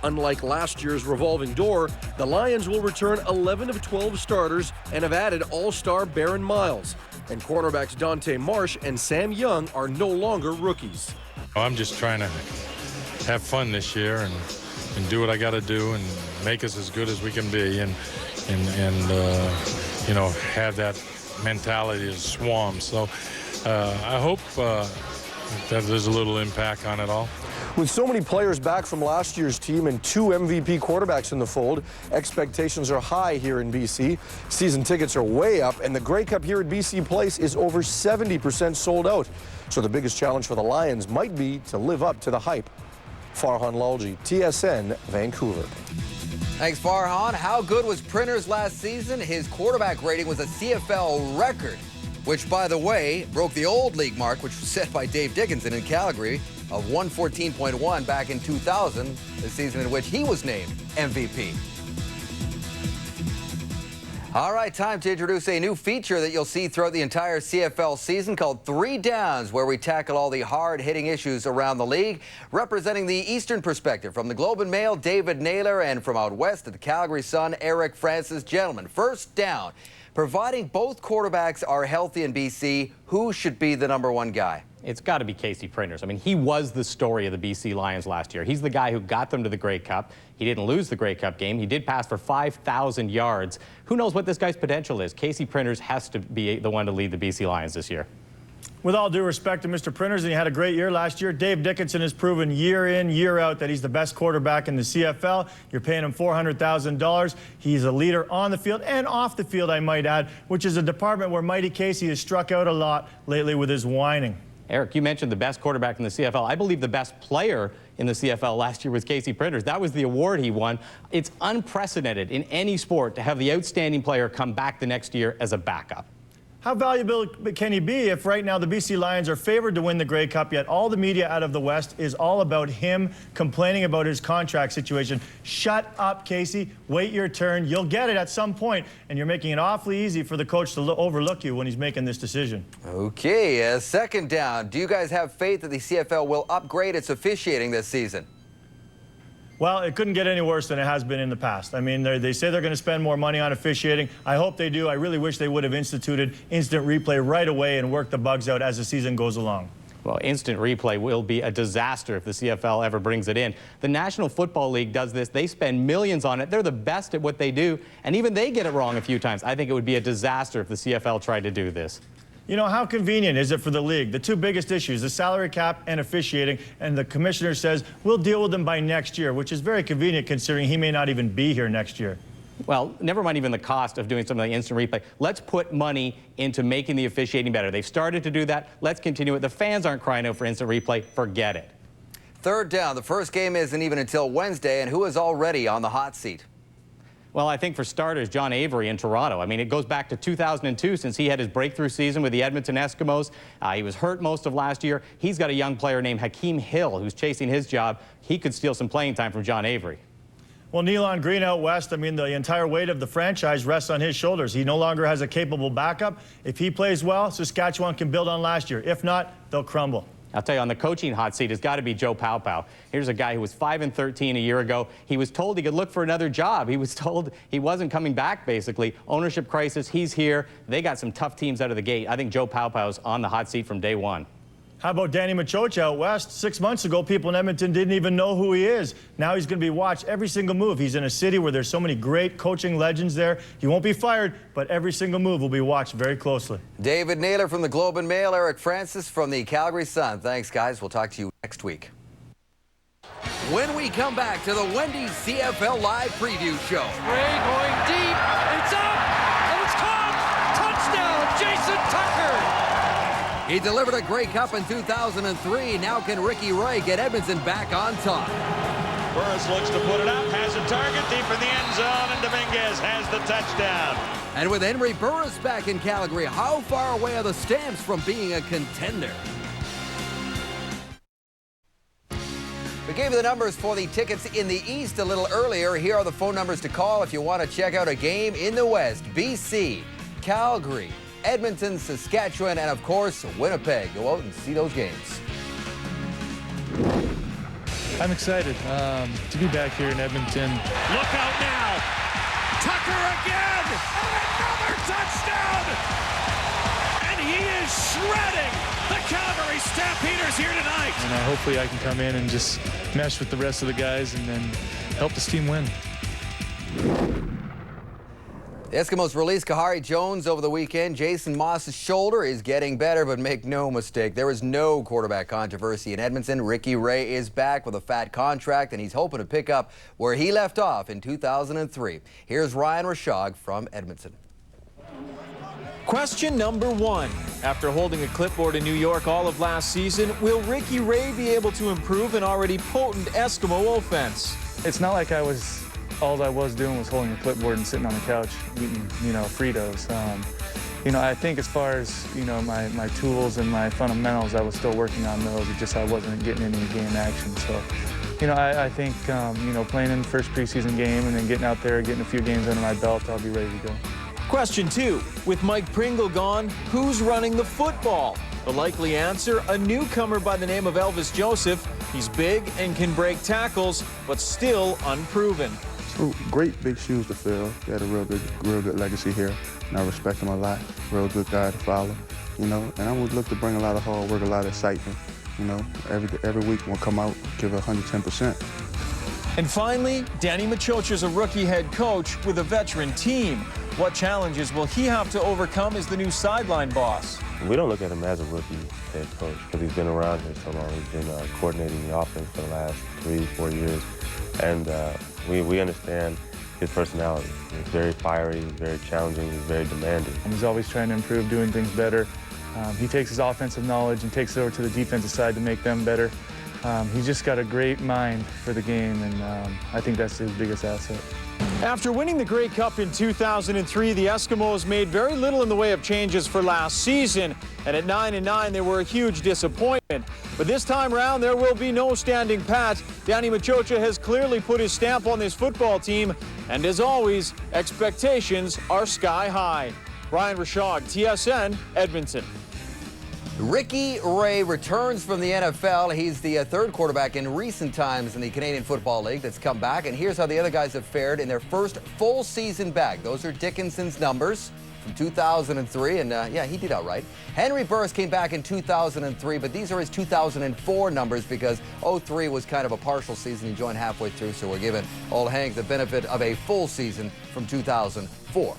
Unlike last year's revolving door, the Lions will return 11 of 12 starters and have added all-star Baron Miles. And quarterbacks Dante Marsh and Sam Young are no longer rookies. I'm just trying to have fun this year and do what I got to do and make us as good as we can be, and you know, have that mentality to swarm. So I hope that there's a little impact on it all. With so many players back from last year's team and 2 MVP quarterbacks in the fold, expectations are high here in BC. Season tickets are way up, and the Grey Cup here at BC Place is over 70% sold out. So the biggest challenge for the Lions might be to live up to the hype. Farhan Lalji, TSN, Vancouver. Thanks, Farhan. How good was Printers last season? His quarterback rating was a CFL record, which, by the way, broke the old league mark, which was set by Dave Dickinson in Calgary, of 114.1 back in 2000, the season in which he was named MVP. All right, time to introduce a new feature that you'll see throughout the entire CFL season called 3 Downs, where we tackle all the hard-hitting issues around the league. Representing the Eastern perspective, from the Globe and Mail, David Naylor, and from out west at the Calgary Sun, Eric Francis. Gentlemen, first down. Providing both quarterbacks are healthy in BC, who should be the #1 guy? It's got to be Casey Printers. I mean, he was the story of the BC Lions last year. He's the guy who got them to the Grey Cup. He didn't lose the Grey Cup game. He did pass for 5,000 yards. Who knows what this guy's potential is? Casey Printers has to be the one to lead the BC Lions this year. With all due respect to Mr. Printers, and he had a great year last year, Dave Dickinson has proven year in, year out that he's the best quarterback in the CFL. You're paying him $400,000. He's a leader on the field and off the field, I might add, which is a department where Mighty Casey has struck out a lot lately with his whining. Eric, you mentioned the best quarterback in the CFL. I believe the best player in the CFL last year was Casey Printers. That was the award he won. It's unprecedented in any sport to have the outstanding player come back the next year as a backup. How valuable can he be if right now the BC Lions are favored to win the Grey Cup, yet all the media out of the West is all about him complaining about his contract situation? Shut up, Casey. Wait your turn. You'll get it at some point, and you're making it awfully easy for the coach to overlook you when he's making this decision. Okay, second down. Do you guys have faith that the CFL will upgrade its officiating this season? Well, it couldn't get any worse than it has been in the past. I mean, they say they're going to spend more money on officiating. I hope they do. I really wish they would have instituted instant replay right away and worked the bugs out as the season goes along. Well, instant replay will be a disaster if the CFL ever brings it in. The National Football League does this. They spend millions on it. They're the best at what they do, and even they get it wrong a few times. I think it would be a disaster if the CFL tried to do this. You know, how convenient is it for the league? The 2 biggest issues, the salary cap and officiating, and the commissioner says we'll deal with them by next year, which is very convenient considering he may not even be here next year. Well, never mind even the cost of doing something like instant replay. Let's put money into making the officiating better. They've started to do that. Let's continue it. The fans aren't crying out for instant replay. Forget it. Third down. The first game isn't even until Wednesday, and who is already on the hot seat? Well, I think for starters, John Avery in Toronto. I mean, it goes back to 2002 since he had his breakthrough season with the Edmonton Eskimos. He was hurt most of last year. He's got a young player named Hakeem Hill who's chasing his job. He could steal some playing time from John Avery. Well, Nealon Green out west, I mean, the entire weight of the franchise rests on his shoulders. He no longer has a capable backup. If he plays well, Saskatchewan can build on last year. If not, they'll crumble. I'll tell you, on the coaching hot seat, it's got to be Joe Paopao. Here's a guy who was 5-13 a year ago. He was told he could look for another job. He was told he wasn't coming back, basically. Ownership crisis, he's here. They got some tough teams out of the gate. I think Joe Paopau's on the hot seat from day one. How about Danny Machocha out west? 6 months ago, people in Edmonton didn't even know who he is. Now he's going to be watched every single move. He's in a city where there's so many great coaching legends there. He won't be fired, but every single move will be watched very closely. David Naylor from the Globe and Mail, Eric Francis from the Calgary Sun. Thanks, guys. We'll talk to you next week. when we come back to the Wendy's CFL Live Preview Show. Ray going deep. It's up. And it's caught. Touchdown, Jason Tucker. He delivered a Grey Cup in 2003. Now can Ricky Ray get Edmonton back on top? Burris looks to put it up, has a target deep in the end zone, and Dominguez has the touchdown. And with Henry Burris back in Calgary, how far away are the Stamps from being a contender? We gave you the numbers for the tickets in the East a little earlier. Here are the phone numbers to call if you want to check out a game in the West. BC, Calgary, Edmonton, Saskatchewan, and of course, Winnipeg. Go out and see those games. I'm excited to be back here in Edmonton. Look out now. Tucker again. And another touchdown. And he is shredding the Calgary Stampeders here tonight. And hopefully I can come in and just mesh with the rest of the guys and then help this team win. The Eskimos released Kahari Jones over the weekend. Jason Moss's shoulder is getting better, but make no mistake, there is no quarterback controversy in Edmonton. Ricky Ray is back with a fat contract, and he's hoping to pick up where he left off in 2003. Here's Ryan Rashog from Edmonton. Question number one. After holding a clipboard in New York all of last season, will Ricky Ray be able to improve an already potent Eskimo offense? It's not like all I was doing was holding a clipboard and sitting on the couch eating, Fritos. I think as far as, my tools and my fundamentals, I was still working on those. It's just I wasn't getting any game action. So, I think, playing in the first preseason game and then getting out there, getting a few games under my belt, I'll be ready to go. Question two. With Mike Pringle gone, who's running the football? The likely answer, a newcomer by the name of Elvis Joseph. He's big and can break tackles, but still unproven. So great big shoes to fill. He had a real good legacy here, and I respect him a lot. Real good guy to follow, and I would look to bring a lot of hard work, a lot of excitement. Every week we'll come out, give 110%. And finally, Danny Machocha's a rookie head coach with a veteran team. What challenges will he have to overcome as the new sideline boss? We don't look at him as a rookie head coach because he's been around here so long. He's been coordinating the offense for the last 3-4 years. And we understand his personality. He's very fiery, he's very challenging, he's very demanding. He's always trying to improve, doing things better. He takes his offensive knowledge and takes it over to the defensive side to make them better. He's just got a great mind for the game, and I think that's his biggest asset. After winning the Grey Cup in 2003, the Eskimos made very little in the way of changes for last season. And at 9-9, they were a huge disappointment. But this time around, there will be no standing pat. Danny Machocha has clearly put his stamp on this football team. And as always, expectations are sky high. Ryan Rashog, TSN, Edmonton. Ricky Ray returns from the NFL. He's the third quarterback in recent times in the Canadian Football League that's come back. And here's how the other guys have fared in their first full season back. Those are Dickinson's numbers from 2003. And yeah, he did all right. Henry Burris came back in 2003, but these are his 2004 numbers because 03 was kind of a partial season. He joined halfway through, so we're giving old Hank the benefit of a full season from 2004.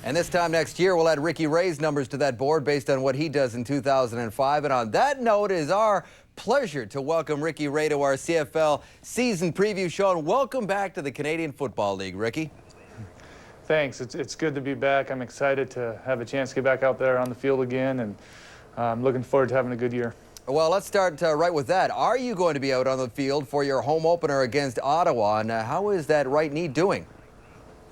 And this time next year, we'll add Ricky Ray's numbers to that board based on what he does in 2005. And on that note, it is our pleasure to welcome Ricky Ray to our CFL season preview show. And welcome back to the Canadian Football League, Ricky. Thanks. It's good to be back. I'm excited to have a chance to get back out there on the field again, and I'm looking forward to having a good year. Well, let's start right with that. Are you going to be out on the field for your home opener against Ottawa? And how is that right knee doing?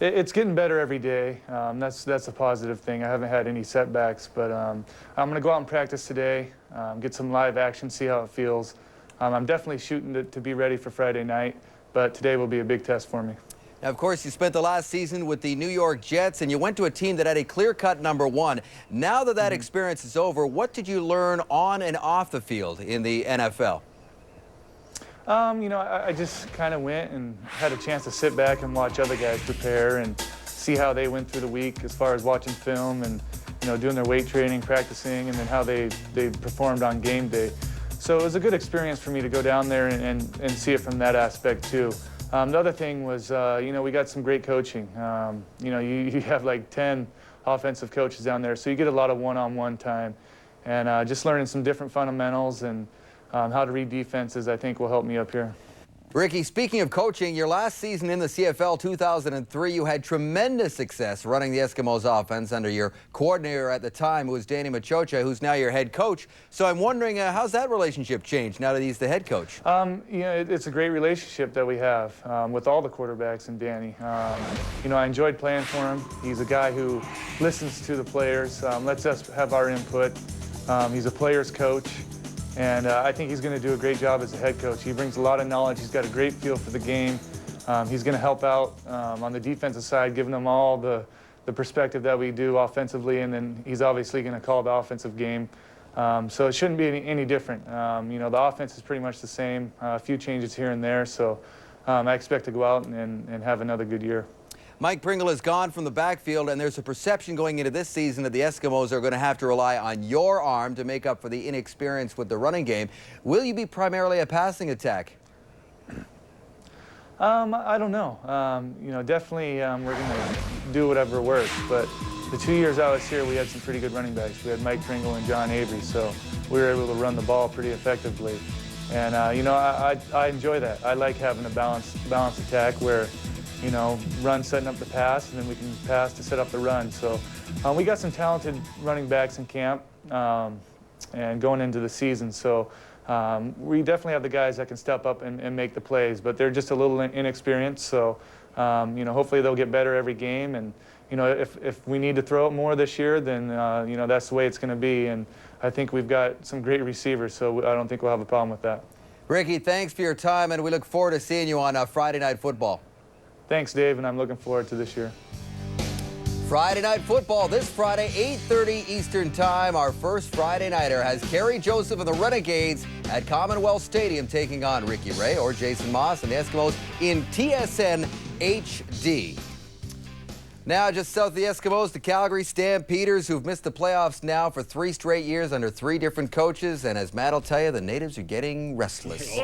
It's getting better every day. That's a positive thing. I haven't had any setbacks, but I'm going to go out and practice today, get some live action, see how it feels. I'm definitely shooting to be ready for Friday night, but today will be a big test for me. Now, of course, you spent the last season with the New York Jets, and you went to a team that had a clear-cut number one. Now that that experience is over, what did you learn on and off the field in the NFL? I just kind of went and had a chance to sit back and watch other guys prepare and see how they went through the week as far as watching film and, doing their weight training, practicing, and then how they performed on game day. So it was a good experience for me to go down there and see it from that aspect too. The other thing was, we got some great coaching. You have like 10 offensive coaches down there, so you get a lot of one-on-one time and just learning some different fundamentals and how to read defenses, I think will help me up here. Ricky, speaking of coaching, your last season in the CFL 2003, you had tremendous success running the Eskimos offense under your coordinator at the time, who was Danny Machocha, who's now your head coach. So I'm wondering, how's that relationship changed now that he's the head coach? It's a great relationship that we have with all the quarterbacks and Danny. I enjoyed playing for him. He's a guy who listens to the players, lets us have our input. He's a player's coach. And I think he's going to do a great job as a head coach. He brings a lot of knowledge. He's got a great feel for the game. He's going to help out on the defensive side, giving them all the perspective that we do offensively, and then he's obviously going to call the offensive game. So it shouldn't be any different. The offense is pretty much the same, a few changes here and there. So I expect to go out and have another good year. Mike Pringle is gone from the backfield, and there's a perception going into this season that the Eskimos are going to have to rely on your arm to make up for the inexperience with the running game. Will you be primarily a passing attack? I don't know. Definitely we're going to do whatever works. But the 2 years I was here, we had some pretty good running backs. We had Mike Pringle and John Avery, so we were able to run the ball pretty effectively. And, I enjoy that. I like having a balanced attack where run setting up the pass, and then we can pass to set up the run. So we got some talented running backs in camp and going into the season. So we definitely have the guys that can step up and make the plays, but they're just a little inexperienced. So hopefully they'll get better every game. And if we need to throw it more this year, then that's the way it's going to be. And I think we've got some great receivers, so I don't think we'll have a problem with that. Ricky, thanks for your time, and we look forward to seeing you on Friday Night Football. Thanks, Dave, and I'm looking forward to this year. Friday Night Football this Friday, 8:30 Eastern Time. Our first Friday Nighter has Kerry Joseph and the Renegades at Commonwealth Stadium taking on Ricky Ray or Jason Moss and the Eskimos in TSN HD. Now, just south of the Eskimos, the Calgary Stampeders, who've missed the playoffs now for 3 straight years under 3 different coaches. And as Matt will tell you, the natives are getting restless.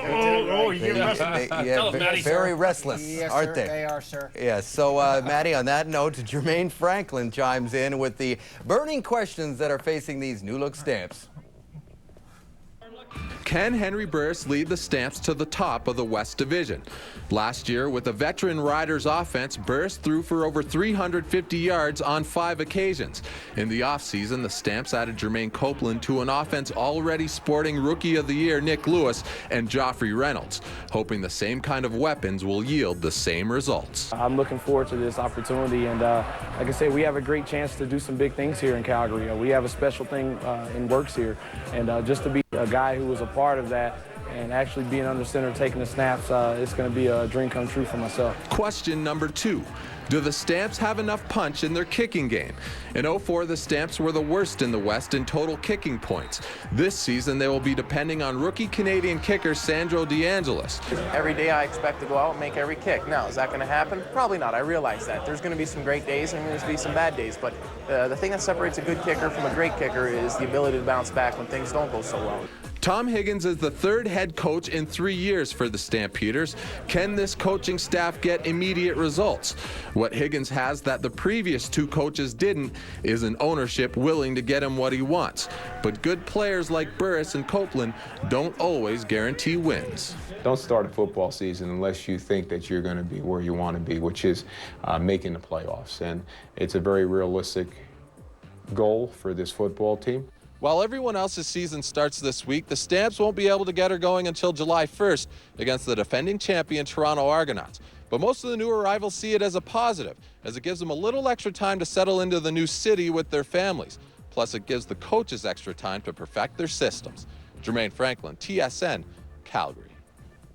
Very restless, yes, aren't sir, they? They are, sir. Yes. So, Matty, on that note, Jermaine Franklin chimes in with the burning questions that are facing these new-look Stamps. Can Henry Burris lead the Stamps to the top of the West Division? Last year, with a veteran Riders offense, Burris threw for over 350 yards on 5 occasions. In the offseason, the Stamps added Jermaine Copeland to an offense already sporting Rookie of the Year Nick Lewis and Joffrey Reynolds, hoping the same kind of weapons will yield the same results. I'm looking forward to this opportunity, and like I said, we have a great chance to do some big things here in Calgary. We have a special thing in works here, and just to be a guy who was a part of that and actually being under center taking the snaps, it's going to be a dream come true for myself. Question number 2. Do the Stamps have enough punch in their kicking game? In 2004, the Stamps were the worst in the West in total kicking points. This season, they will be depending on rookie Canadian kicker Sandro DeAngelis. Every day I expect to go out and make every kick. Now, is that going to happen? Probably not. I realize that. There's going to be some great days and there's going to be some bad days. But the thing that separates a good kicker from a great kicker is the ability to bounce back when things don't go so well. Tom Higgins is the 3rd head coach in 3 years for the Stampeders. Can this coaching staff get immediate results? What Higgins has that the previous 2 coaches didn't is an ownership willing to get him what he wants. But good players like Burris and Copeland don't always guarantee wins. Don't start a football season unless you think that you're going to be where you want to be, which is making the playoffs. And it's a very realistic goal for this football team. While everyone else's season starts this week, the Stamps won't be able to get her going until July 1st against the defending champion Toronto Argonauts. But most of the new arrivals see it as a positive, as it gives them a little extra time to settle into the new city with their families. Plus, it gives the coaches extra time to perfect their systems. Jermaine Franklin, TSN, Calgary.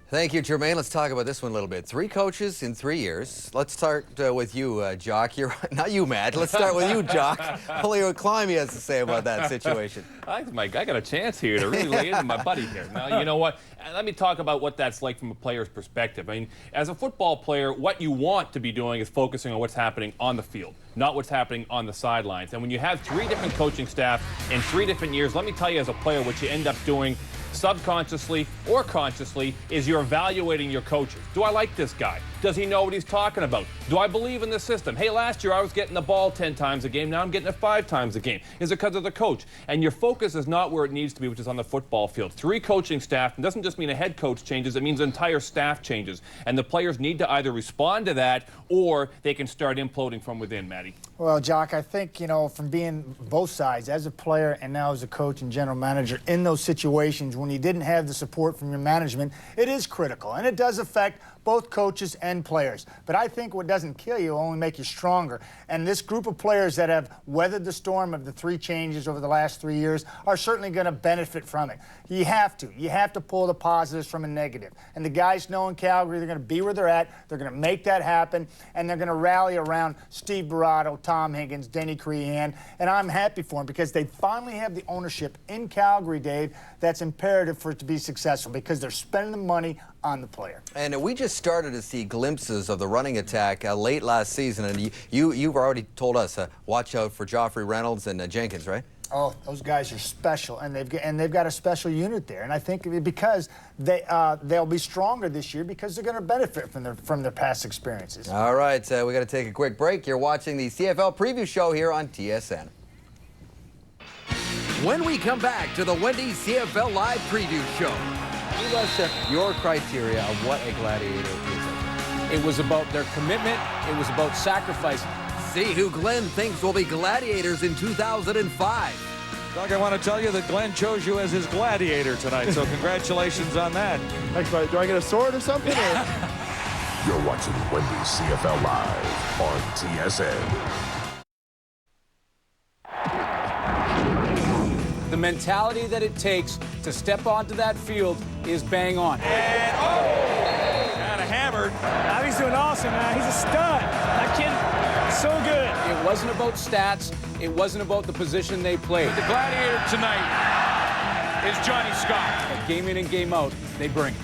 Thank you, Jermaine. Let's talk about this one a little bit. 3 coaches in 3 years. Let's start with you, Jock. Not you, Matt. Let's start with you, Jock. Only what Climby has to say about that situation. I got a chance here to really lay into my buddy here. Now, you know what? Let me talk about what that's like from a player's perspective. I mean, as a football player, what you want to be doing is focusing on what's happening on the field, not what's happening on the sidelines. And when you have 3 different coaching staff in 3 different years, let me tell you as a player what you end up doing subconsciously or consciously, is you're evaluating your coaches. Do I like this guy? Does he know what he's talking about? Do I believe in the system? Hey, last year I was getting the ball 10 times a game. Now I'm getting it 5 times a game. Is it because of the coach? And your focus is not where it needs to be, which is on the football field. 3 coaching staff, and doesn't just mean a head coach changes, it means entire staff changes. And the players need to either respond to that or they can start imploding from within, Matty. Well, Jock, I think, you know, from being both sides, as a player and now as a coach and general manager, in those situations when you didn't have the support from your management, it is critical. And it does affect both coaches and players. But I think what doesn't kill you will only make you stronger. And this group of players that have weathered the storm of the 3 changes over the last 3 years are certainly going to benefit from it. You have to. You have to pull the positives from a negative. And the guys know in Calgary they're going to be where they're at. They're going to make that happen. And they're going to rally around Steve Barato, Tom Higgins, Denny Crehan. And I'm happy for them because they finally have the ownership in Calgary, Dave, that's imperative for it to be successful because they're spending the money on the player. And we just started to see glimpses of the running attack late last season, and you've already told us watch out for Joffrey Reynolds and Jenkins, right? Oh, those guys are special, and they've got a special unit there. And I think because they'll be stronger this year because they're going to benefit from their past experiences. All right, we got to take a quick break. You're watching the CFL preview show here on TSN. When we come back to the Wendy's CFL Live preview show, give us your criteria of what a gladiator is. It was about their commitment. It was about sacrifice. See who Glenn thinks will be gladiators in 2005. Doug, I want to tell you that Glenn chose you as his gladiator tonight, so congratulations on that. Thanks, buddy. Do I get a sword or something? You're watching Wendy's CFL Live on TSN. The mentality that it takes to step onto that field is bang on. And kind of hammered. He's doing awesome, man. He's a stud. That kid, so good. It wasn't about stats. It wasn't about the position they played. The gladiator tonight is Johnny Scott. But game in and game out, they bring it.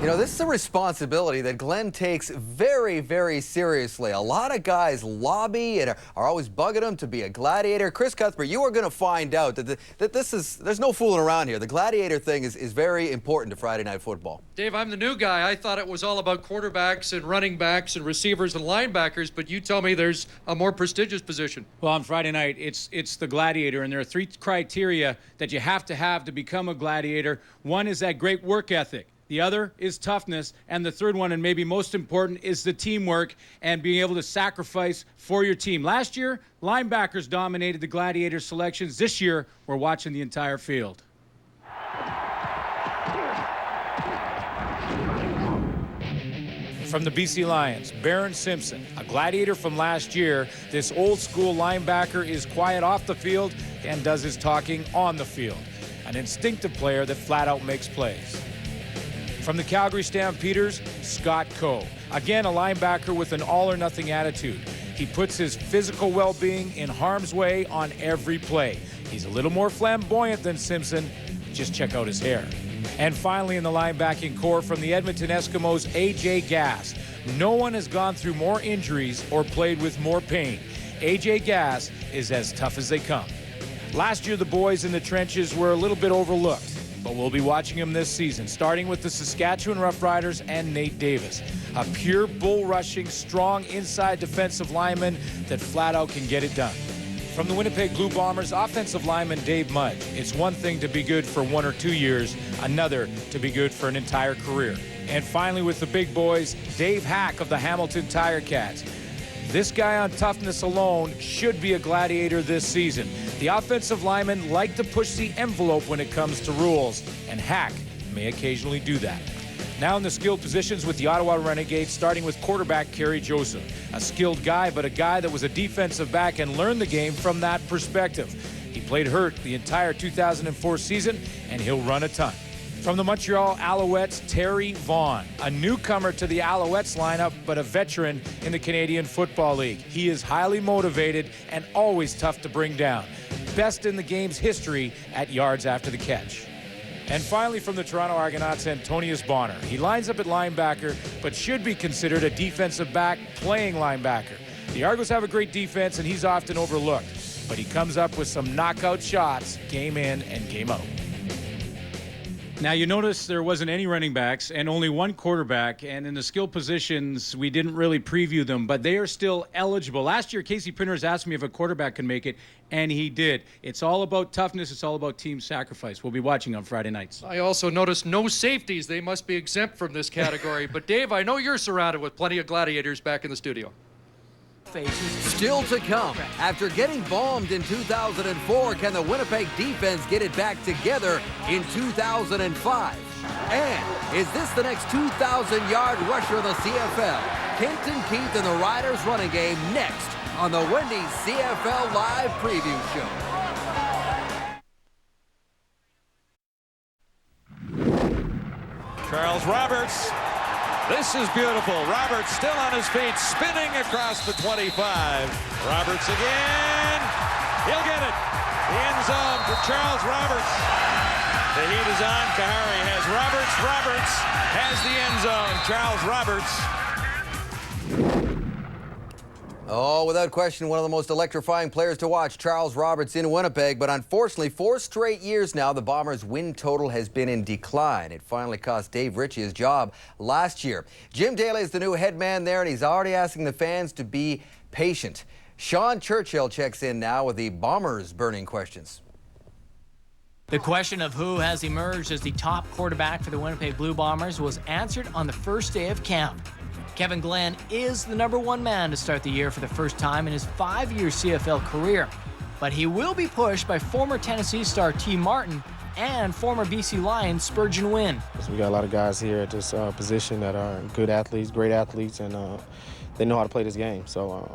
You know, this is a responsibility that Glenn takes very, very seriously. A lot of guys lobby and are always bugging him to be a gladiator. Chris Cuthbert, you are going to find out that there's no fooling around here. The gladiator thing is very important to Friday Night Football. Dave, I'm the new guy. I thought it was all about quarterbacks and running backs and receivers and linebackers, but you tell me there's a more prestigious position. Well, on Friday night, it's the gladiator, and there are 3 criteria that you have to become a gladiator. One is that great work ethic. The other is toughness, and the third one, and maybe most important, is the teamwork and being able to sacrifice for your team. Last year, linebackers dominated the gladiator selections. This year, we're watching the entire field. From the BC Lions, Barron Simpson, a gladiator from last year. This old-school linebacker is quiet off the field and does his talking on the field. An instinctive player that flat-out makes plays. From the Calgary Stampeders, Scott Coe. Again, a linebacker with an all-or-nothing attitude. He puts his physical well-being in harm's way on every play. He's a little more flamboyant than Simpson. Just check out his hair. And finally, in the linebacking core, from the Edmonton Eskimos, A.J. Gass. No one has gone through more injuries or played with more pain. A.J. Gass is as tough as they come. Last year, the boys in the trenches were a little bit overlooked, but we'll be watching him this season, starting with the Saskatchewan Roughriders and Nate Davis. A pure bull-rushing, strong inside defensive lineman that flat-out can get it done. From the Winnipeg Blue Bombers, offensive lineman Dave Mudge. It's one thing to be good for 1 or 2 years, another to be good for an entire career. And finally, with the big boys, Dave Hack of the Hamilton Tiger Cats. This guy on toughness alone should be a gladiator this season. The offensive linemen like to push the envelope when it comes to rules, and Hack may occasionally do that. Now in the skilled positions with the Ottawa Renegades, starting with quarterback Kerry Joseph. A skilled guy, but a guy that was a defensive back and learned the game from that perspective. He played hurt the entire 2004 season, and he'll run a ton. From the Montreal Alouettes, Terry Vaughn, a newcomer to the Alouettes lineup, but a veteran in the Canadian Football League. He is highly motivated and always tough to bring down. Best in the game's history at yards after the catch. And finally, from the Toronto Argonauts, Antonius Bonner. He lines up at linebacker, but should be considered a defensive back playing linebacker. The Argos have a great defense, and he's often overlooked, but he comes up with some knockout shots game in and game out. Now, you notice there wasn't any running backs and only one quarterback, and in the skill positions, we didn't really preview them, but they are still eligible. Last year, Casey Printers asked me if a quarterback can make it, and he did. It's all about toughness. It's all about team sacrifice. We'll be watching on Friday nights. I also noticed no safeties. They must be exempt from this category. But, Dave, I know you're surrounded with plenty of gladiators back in the studio. Still to come. After getting bombed in 2004, can the Winnipeg defense get it back together in 2005? And is this the next 2,000-yard rusher of the CFL? Kenton Keith and the Riders running game next on the Wendy's CFL Live Preview Show. Charles Roberts. This is beautiful. Roberts still on his feet, spinning across the 25. Roberts again. He'll get it. The end zone for Charles Roberts. The heat is on. Kahari has Roberts. Roberts has the end zone. Charles Roberts. Oh, without question, one of the most electrifying players to watch, Charles Roberts in Winnipeg. But unfortunately, 4 straight years now, the Bombers' win total has been in decline. It finally cost Dave Ritchie his job last year. Jim Daly is the new head man there, and he's already asking the fans to be patient. Sean Churchill checks in now with the Bombers' burning questions. The question of who has emerged as the top quarterback for the Winnipeg Blue Bombers was answered on the first day of camp. Kevin Glenn is the #1 man to start the year for the first time in his 5-year CFL career. But he will be pushed by former Tennessee star T. Martin and former BC Lions Spurgeon Wynn. We got a lot of guys here at this position that are good athletes, great athletes, and they know how to play this game. So,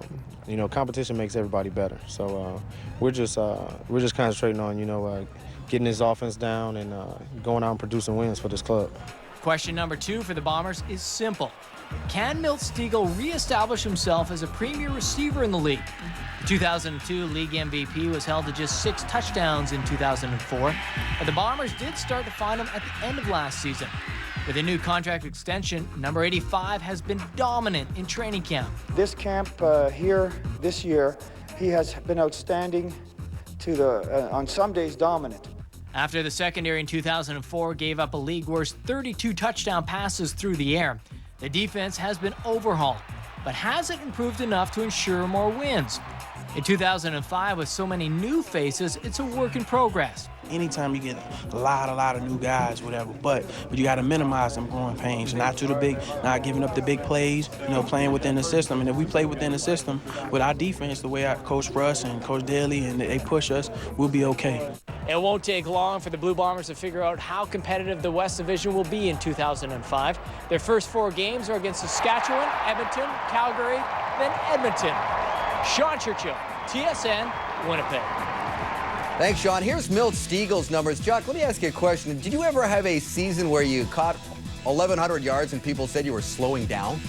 you know, competition makes everybody better. So we're just concentrating on, getting this offense down and going out and producing wins for this club. Question number 2 for the Bombers is simple. Can Milt Stegall reestablish himself as a premier receiver in the league? The 2002 league MVP was held to just 6 touchdowns in 2004, but the Bombers did start to find him at the end of last season. With a new contract extension, number 85 has been dominant in training camp. This camp here this year, he has been outstanding to on some days dominant. After the secondary in 2004 gave up a league-worst 32 touchdown passes through the air, the defense has been overhauled, but hasn't improved enough to ensure more wins. In 2005, with so many new faces, it's a work in progress. Anytime you get a lot of new guys, whatever, but you got to minimize them growing pains, not giving up the big plays, playing within the system. And if we play within the system with our defense, the way Coach Russ and Coach Daly and they push us, we'll be okay. It won't take long for the Blue Bombers to figure out how competitive the West Division will be in 2005. Their first 4 games are against Saskatchewan, Edmonton, Calgary, then Edmonton. Sean Churchill, TSN, Winnipeg. Thanks, Sean. Here's Milt Stegall's numbers. Chuck, let me ask you a question. Did you ever have a season where you caught 1,100 yards and people said you were slowing down?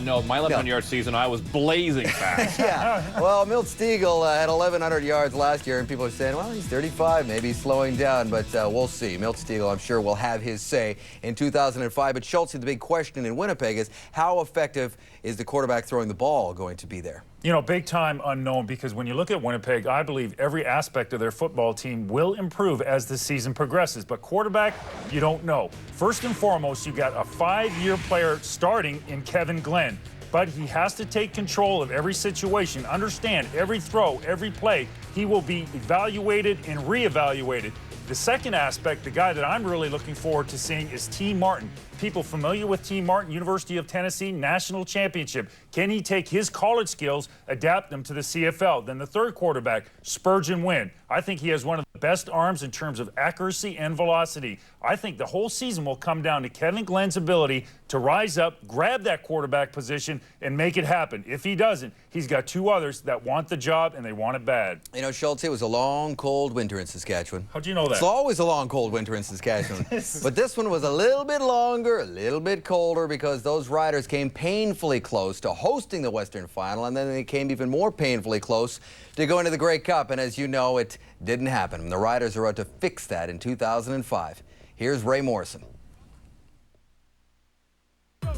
No, my 1,100-yard season, I was blazing fast. Yeah. Well, Milt Stegall had 1,100 yards last year, and people are saying, well, he's 35, maybe he's slowing down, but we'll see. Milt Stegall, I'm sure, will have his say in 2005. But Schultz, the big question in Winnipeg is how effective is the quarterback throwing the ball going to be there? Big time unknown, because when you look at Winnipeg, I believe every aspect of their football team will improve as the season progresses. But quarterback, you don't know. First and foremost, you got a 5-year player starting in Kevin Glenn. But he has to take control of every situation, understand every throw, every play. He will be evaluated and reevaluated. The second aspect, the guy that I'm really looking forward to seeing is T. Martin. People familiar with T. Martin, University of Tennessee, national championship. Can he take his college skills, adapt them to the CFL? Then the third quarterback, Spurgeon Wynn. I think he has one of the best arms in terms of accuracy and velocity. I think the whole season will come down to Kevin Glenn's ability to rise up, grab that quarterback position, and make it happen. If he doesn't, he's got 2 others that want the job, and they want it bad. Schultz, it was a long, cold winter in Saskatchewan. How'd you know that? It's always a long, cold winter in Saskatchewan. But this one was a little bit longer, a little bit colder, because those Riders came painfully close to hosting the Western Final, and then they came even more painfully close to going to the Grey Cup. And as you know, it didn't happen. The Riders are out to fix that in 2005. Here's Ray Morrison.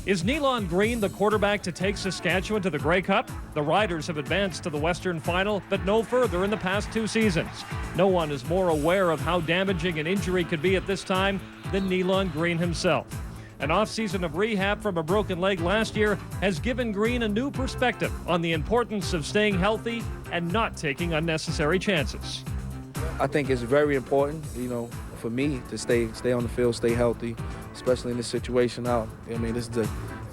Is Nealon Green the quarterback to take Saskatchewan to the Grey Cup? The Riders have advanced to the Western Final, but no further in the past 2 seasons. No one is more aware of how damaging an injury could be at this time than Nealon Green himself. An off-season of rehab from a broken leg last year has given Green a new perspective on the importance of staying healthy and not taking unnecessary chances. I think it's very important, for me to stay on the field, stay healthy, especially in this situation now. I mean, this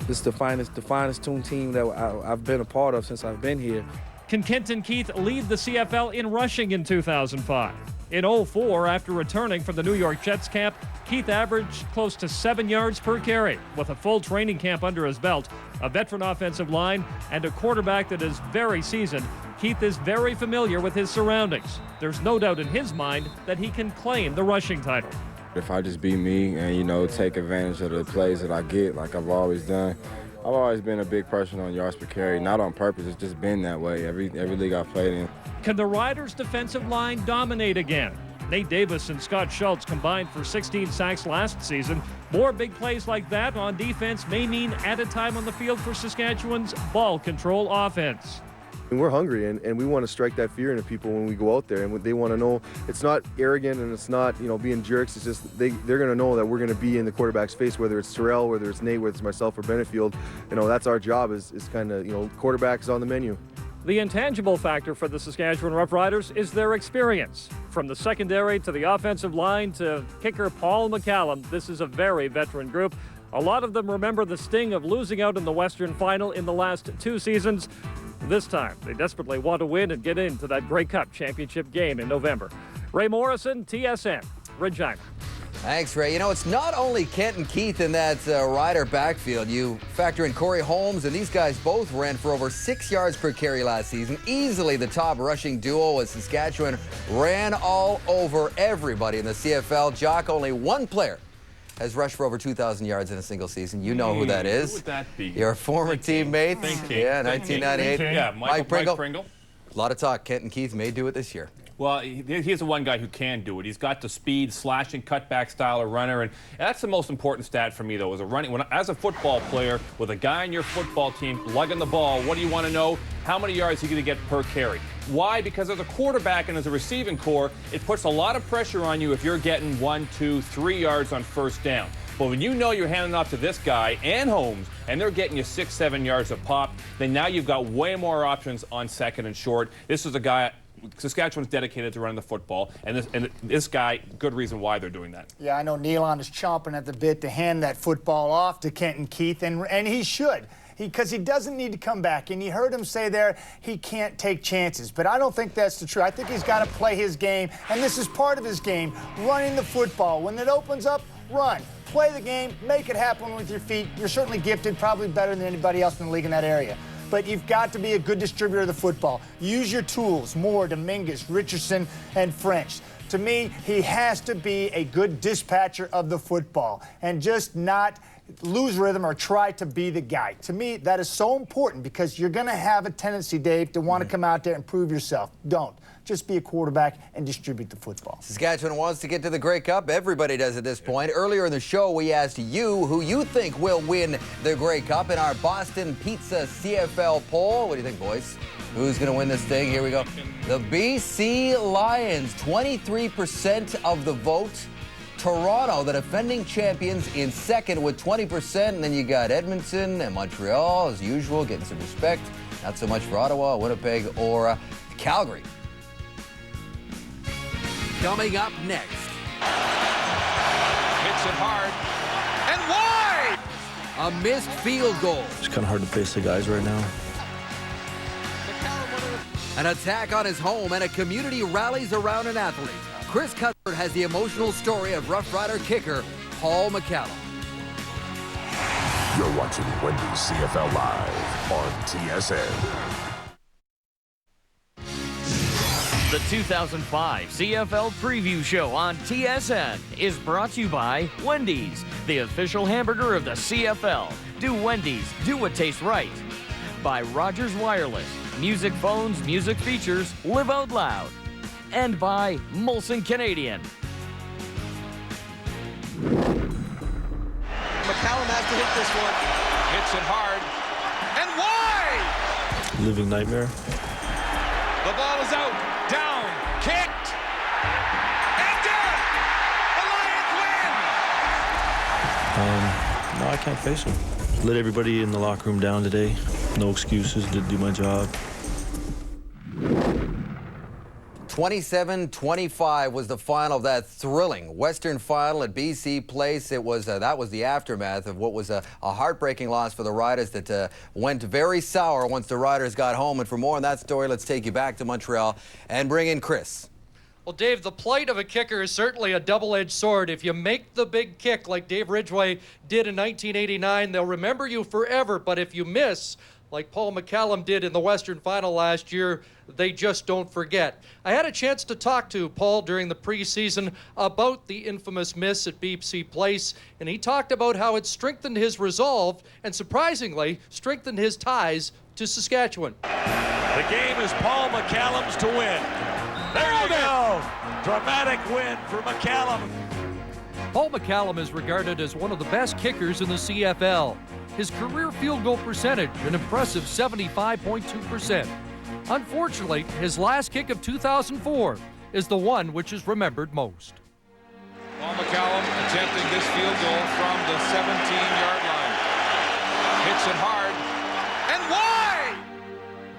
is the finest tuned team that I've been a part of since I've been here. Can Kenton Keith lead the CFL in rushing in 2005? In 2004, after returning from the New York Jets camp, Keith averaged close to 7 yards per carry. With a full training camp under his belt, a veteran offensive line, and a quarterback that is very seasoned, Keith is very familiar with his surroundings. There's no doubt in his mind that he can claim the rushing title. If I just be me and, take advantage of the plays that I get like I've always done, I've always been a big person on yards per carry, not on purpose. It's just been that way every league I've played in. Can the Riders' defensive line dominate again? Nate Davis and Scott Schultz combined for 16 sacks last season. More big plays like that on defense may mean added time on the field for Saskatchewan's ball control offense. And we're hungry, and we want to strike that fear into people when we go out there, and they want to know it's not arrogant and it's not being jerks. It's just they're going to know that we're going to be in the quarterback's face, whether it's Terrell, whether it's Nate, whether it's myself or Benefield. That's our job is kind of quarterbacks on the menu. The intangible factor for the Saskatchewan Roughriders is their experience. From the secondary to the offensive line to kicker Paul McCallum, this is a very veteran group. A lot of them remember the sting of losing out in the Western Final in the last 2 seasons. This time, they desperately want to win and get into that Grey Cup championship game in November. Ray Morrison, TSN, Regina. Thanks, Ray. It's not only Kenton Keith in that Rider backfield. You factor in Corey Holmes, and these guys both ran for over 6 yards per carry last season. Easily the top rushing duo as Saskatchewan ran all over everybody in the CFL. Jock, only one player has rushed for over 2,000 yards in a single season. You know who that is. Who would that be? Your former teammate. Yeah, 1998. Yeah, Mike Pringle. A lot of talk. Kenton Keith may do it this year. Well, he's the one guy who can do it. He's got the speed, slashing, cutback style of runner, and that's the most important stat for me, though, as a football player with a guy on your football team lugging the ball, what do you want to know? How many yards are you going to get per carry? Why? Because as a quarterback and as a receiving core, it puts a lot of pressure on you if you're getting 1, 2, 3 yards on first down. But when you know you're handing off to this guy and Holmes, and they're getting you 6, 7 yards a pop, then now you've got way more options on second and short. This is a guy Saskatchewan's dedicated to running the football, and this guy, good reason why they're doing that. Yeah, I know Nealon is chomping at the bit to hand that football off to Kenton Keith, and he should. Because he doesn't need to come back. And you heard him say there he can't take chances. But I don't think that's the truth. I think he's got to play his game, and this is part of his game, running the football. When it opens up, run. Play the game, make it happen with your feet. You're certainly gifted, probably better than anybody else in the league in that area. But you've got to be a good distributor of the football. Use your tools, Moore, Dominguez, Richardson, and French. To me, he has to be a good dispatcher of the football and just not lose rhythm or try to be the guy. To me, that is so important because you're going to have a tendency, Dave, to want to come out there and prove yourself. Don't. Just be a quarterback and distribute the football. Saskatchewan wants to get to the Grey Cup. Everybody does at this point. Earlier in the show, we asked you who you think will win the Grey Cup in our Boston Pizza CFL poll. What do you think, boys? Who's going to win this thing? Here we go. The BC Lions, 23% of the vote. Toronto, the defending champions, in second with 20%. And then you got Edmonton and Montreal, as usual, getting some respect. Not so much for Ottawa, Winnipeg, or Calgary. Coming up next. Hits it hard and wide. A missed field goal. It's kind of hard to face the guys right now. An attack on his home and a community rallies around an athlete. Chris Cuthbert has the emotional story of Rough Rider kicker Paul McCallum. You're watching Wendy's CFL Live on TSN. The 2005 CFL Preview Show on TSN is brought to you by Wendy's, the official hamburger of the CFL. Do Wendy's, do what tastes right. By Rogers Wireless, music phones, music features, live out loud. And by Molson Canadian. McCallum has to hit this one. Hits it hard. And wide! Living nightmare. The ball is out. Down. Kicked. And down. The Lions win. No, I can't face them. Let everybody in the locker room down today. No excuses. Did do my job. 27-25 was the final of that thrilling Western final at BC Place. It was that was the aftermath of what was a heartbreaking loss for the Riders that went very sour once the Riders got home. And for more on that story, let's take you back to Montreal and bring in Chris. Well, Dave, the plight of a kicker is certainly a double-edged sword. If you make the big kick like Dave Ridgway did in 1989, they'll remember you forever. But if you miss, like Paul McCallum did in the Western Final last year, they just don't forget. I had a chance to talk to Paul during the preseason about the infamous miss at BC Place, and he talked about how it strengthened his resolve and, surprisingly, strengthened his ties to Saskatchewan. The game is Paul McCallum's to win. There you go. Dramatic win for McCallum. Paul McCallum is regarded as one of the best kickers in the CFL. His career field goal percentage, an impressive 75.2%. Unfortunately, his last kick of 2004 is the one which is remembered most. Paul McCallum attempting this field goal from the 17-yard line. Hits it hard and wide!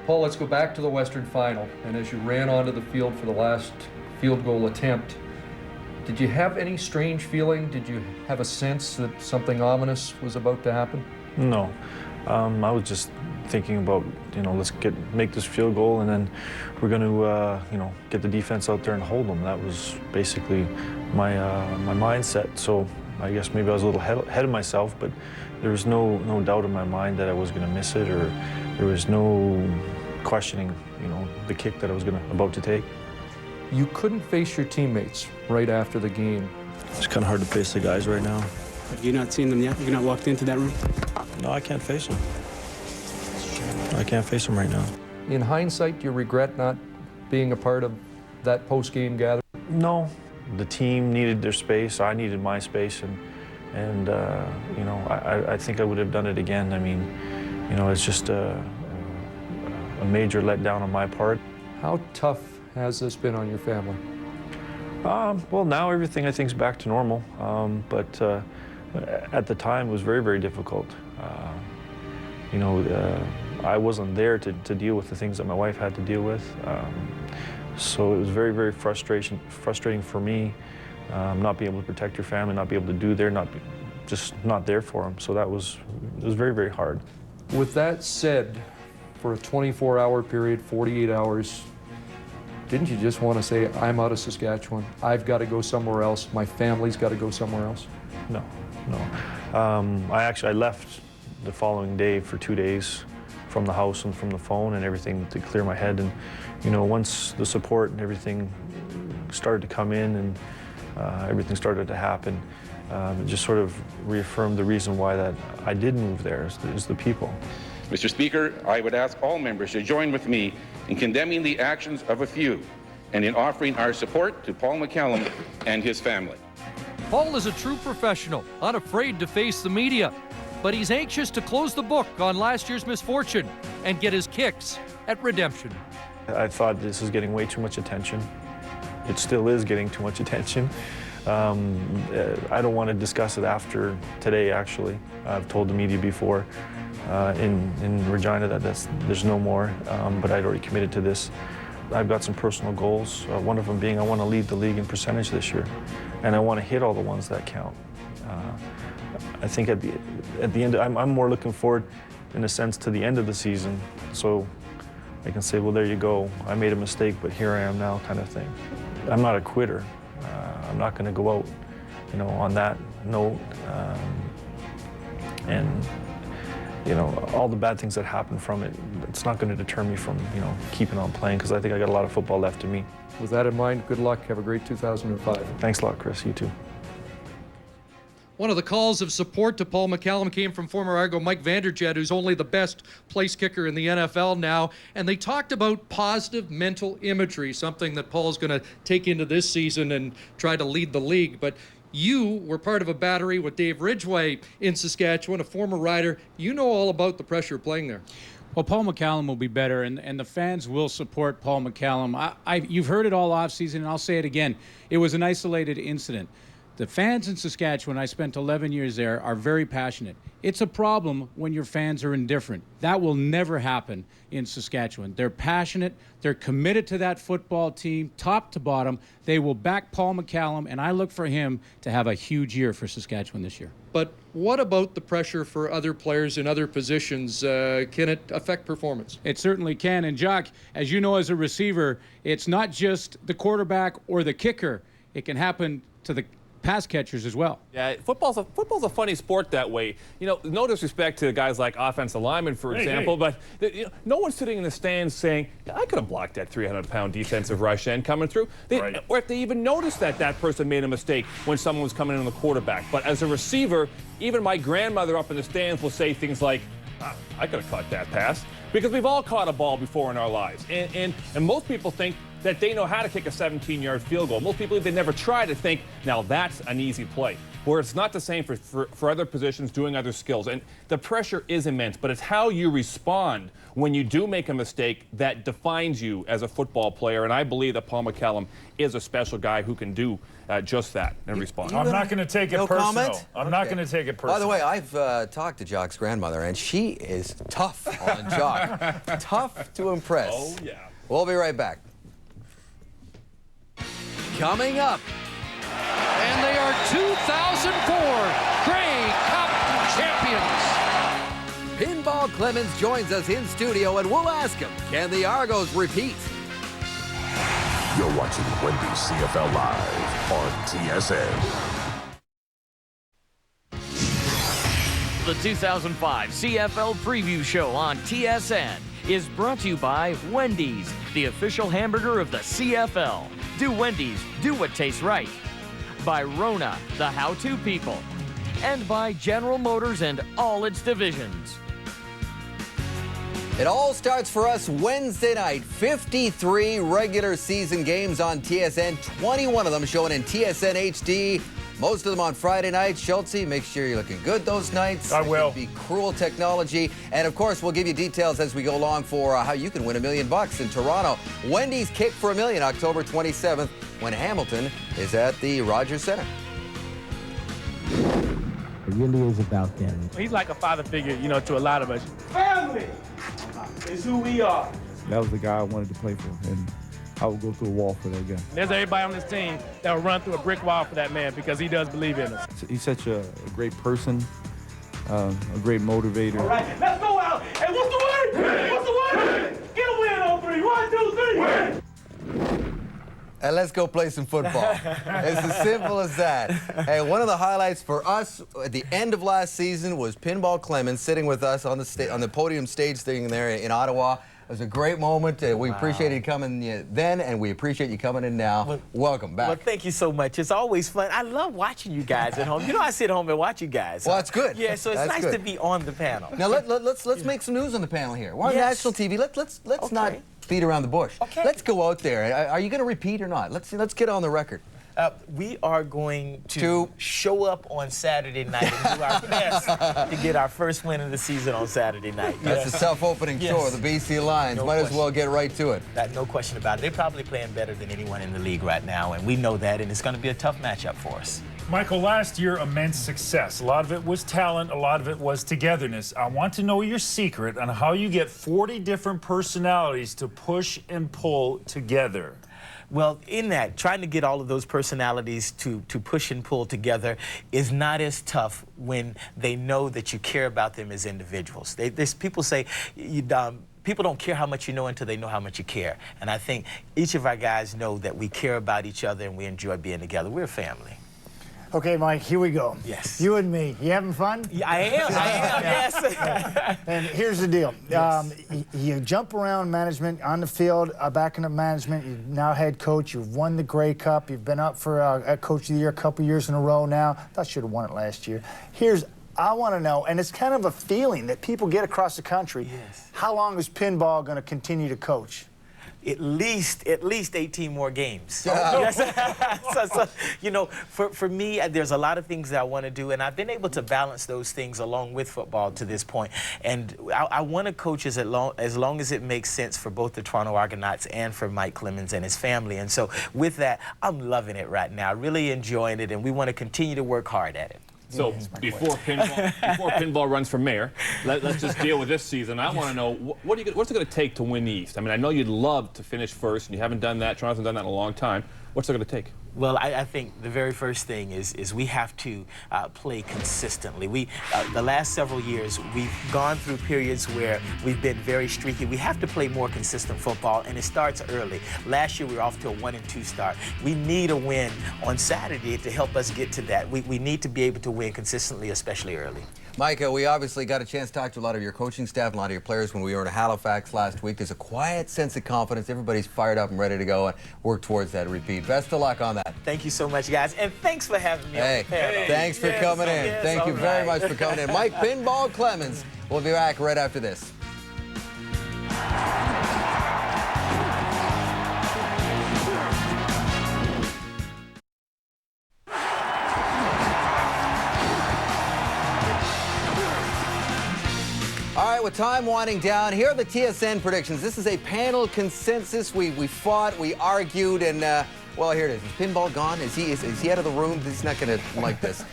Paul, let's go back to the Western Final. And as you ran onto the field for the last field goal attempt, did you have any strange feeling? Did you have a sense that something ominous was about to happen? No. I was just thinking about, let's make this field goal, and then we're going to, get the defense out there and hold them. That was basically my mindset. So I guess maybe I was a little ahead of myself, but there was no doubt in my mind that I was going to miss it, or there was no questioning, the kick that I was about to take. You couldn't face your teammates right after the game. It's kind of hard to face the guys right now. Have you not seen them yet? You've not walked into that room? No, I can't face them. I can't face them right now. In hindsight, do you regret not being a part of that post-game gathering? No. The team needed their space. I needed my space, and I think I would have done it again. I mean, it's just a major letdown on my part. How tough has this been on your family? Well, now everything I think is back to normal, but at the time it was very, very difficult. I wasn't there to deal with the things that my wife had to deal with, so it was very, very frustrating for me, not being able to protect your family, not be able to do there, just not there for them. So it was very, very hard. With that said, for a 24-hour period, 48 hours, didn't you just want to say, I'm out of Saskatchewan, I've got to go somewhere else, my family's got to go somewhere else? No. I left the following day for 2 days from the house and from the phone and everything to clear my head. And once the support and everything started to come in and everything started to happen, it just sort of reaffirmed the reason why that I did move there is the people. Mr. Speaker, I would ask all members to join with me in condemning the actions of a few and in offering our support to Paul McCallum and his family. Paul is a true professional, unafraid to face the media, but he's anxious to close the book on last year's misfortune and get his kicks at redemption. I thought this was getting way too much attention. It still is getting too much attention. I don't want to discuss it after today, actually. I've told the media before in Regina that there's no more, but I'd already committed to this. I've got some personal goals, one of them being I want to lead the league in percentage this year, and I want to hit all the ones that count. I think at the end, I'm more looking forward, in a sense, to the end of the season, so I can say, well, there you go. I made a mistake, but here I am now, kind of thing. I'm not a quitter. I'm not going to go out, on that note. And all the bad things that happen from it, it's not going to deter me from, keeping on playing, because I think I got a lot of football left in me. With that in mind, good luck. Have a great 2005. Thanks a lot, Chris. You too. One of the calls of support to Paul McCallum came from former Argo Mike Vanderjagt, who's only the best place kicker in the NFL now. And they talked about positive mental imagery, something that Paul's going to take into this season and try to lead the league. But You were part of a battery with Dave Ridgway in Saskatchewan, a former rider. You know all about the pressure of playing there. Well, Paul McCallum will be better, and the fans will support Paul McCallum. You've heard it all offseason, and I'll say it again. It was an isolated incident. The fans in Saskatchewan, I spent 11 years there, are very passionate. It's a problem when your fans are indifferent. That will never happen in Saskatchewan. They're passionate. They're committed to that football team, top to bottom. They will back Paul McCallum, and I look for him to have a huge year for Saskatchewan this year. But what about the pressure for other players in other positions? Can it affect performance? It certainly can. And, Jock, as you know, as a receiver, it's not just the quarterback or the kicker. It can happen to the pass catchers as well. Yeah, football's a funny sport that way. You know, no disrespect to guys like offensive linemen, for example, but no one's sitting in the stands saying, I could have blocked that 300-pound defensive rush end coming through. Or if they even noticed that that person made a mistake when someone was coming in on the quarterback. But as a receiver, even my grandmother up in the stands will say things like, I could have caught that pass. Because we've all caught a ball before in our lives. And most people think that they know how to kick a 17-yard field goal. Most people, if they never try to think, now that's an easy play. Where it's not the same for other positions doing other skills. And the pressure is immense, but it's how you respond when you do make a mistake that defines you as a football player. And I believe that Paul McCallum is a special guy who can do just that and respond. I'm not going to take it personal. Comment? I'm not going to take it personal. By the way, I've talked to Jock's grandmother, and she is tough on Jock. Tough to impress. Oh, yeah. We'll be right back. Coming up. And they are 2004 Grey Cup champions. Pinball Clemens joins us in studio, and we'll ask him, can the Argos repeat? You're watching Wendy's CFL Live on TSN. The 2005 CFL Preview Show on TSN is brought to you by Wendy's, the official hamburger of the CFL. Do Wendy's, do what tastes right. By Rona, the how-to people. And by General Motors and all its divisions. It all starts for us Wednesday night. 53 regular season games on TSN, 21 of them showing in TSN HD. Most of them on Friday night. Schultze, make sure you're looking good those nights. I will. It could be cruel technology. And, of course, we'll give you details as we go along for how you can win $1 million in Toronto. Wendy's Kick for $1 Million, October 27th, when Hamilton is at the Rogers Centre. It really is about them. He's like a father figure, you know, to a lot of us. Family is who we are. That was the guy I wanted to play for, and I would go through a wall for that guy. There's everybody on this team that will run through a brick wall for that man because he does believe in us. He's such a great person, a great motivator. All right, let's go out. Hey, what's the word? What's the word? Get a win on 3. 1, 2, 3. And let's go play some football. It's as simple as that. Hey, one of the highlights for us at the end of last season was Pinball Clemens sitting with us on the podium stage thing there in Ottawa. It was a great moment. We appreciate you coming then, and we appreciate you coming in now. Well, welcome back. Well, thank you so much. It's always fun. I love watching you guys at home. You know, I sit home and watch you guys. Well, that's good. Yeah, so it's nice to be on the panel. Now let's make some news on the panel here. We're on national TV. Let's not beat around the bush. Okay. Let's go out there. Are you going to repeat or not? Let's get on the record. We are going to show up on Saturday night and do our best to get our first win of the season on Saturday night. That's the self-opening show of the BC Lions. Might as well get right to it. No question about it. They're probably playing better than anyone in the league right now, and we know that, and it's going to be a tough matchup for us. Michael, last year, immense success. A lot of it was talent. A lot of it was togetherness. I want to know your secret on how you get 40 different personalities to push and pull together. Well, in that, trying to get all of those personalities to push and pull together is not as tough when they know that you care about them as individuals. People say, people don't care how much you know until they know how much you care. And I think each of our guys know that we care about each other and we enjoy being together. We're a family. Okay, Mike, here we go. Yes. You and me. You having fun? Yeah, I am, yes. And here's the deal. Yes. You jump around management, on the field, back into management. You're now head coach. You've won the Grey Cup. You've been up for Coach of the Year a couple years in a row now. Thought you should have won it last year. I want to know, and it's kind of a feeling that people get across the country, how long is Pinball going to continue to coach? at least 18 more games. So, you know, for me, there's a lot of things that I want to do, and I've been able to balance those things along with football to this point. And I want to coach as long as it makes sense for both the Toronto Argonauts and for Mike Clemens and his family. And so with that, I'm loving it right now, really enjoying it, and we want to continue to work hard at it. So before pinball runs for mayor, let's just deal with this season. I want to know, what's it going to take to win the East? I mean, I know you'd love to finish first, and you haven't done that. Toronto hasn't done that in a long time. What's it going to take? Well, I think the very first thing is we have to play consistently. The last several years, we've gone through periods where we've been very streaky. We have to play more consistent football, and it starts early. Last year, we were off to a 1-2 start. We need a win on Saturday to help us get to that. We need to be able to win consistently, especially early. Micah, we obviously got a chance to talk to a lot of your coaching staff, a lot of your players when we were in Halifax last week. There's a quiet sense of confidence. Everybody's fired up and ready to go and work towards that repeat. Best of luck on that. Thank you so much, guys, and thanks for having me on the panel. Thanks for coming in. Yes, Thank you very much for coming in. Mike Pinball Clemens. We'll be back right after this. All right, with time winding down, here are the TSN predictions. This is a panel consensus. We fought, we argued, and well, here it is. Is Pinball gone? Is he out of the room? He's not going to like this.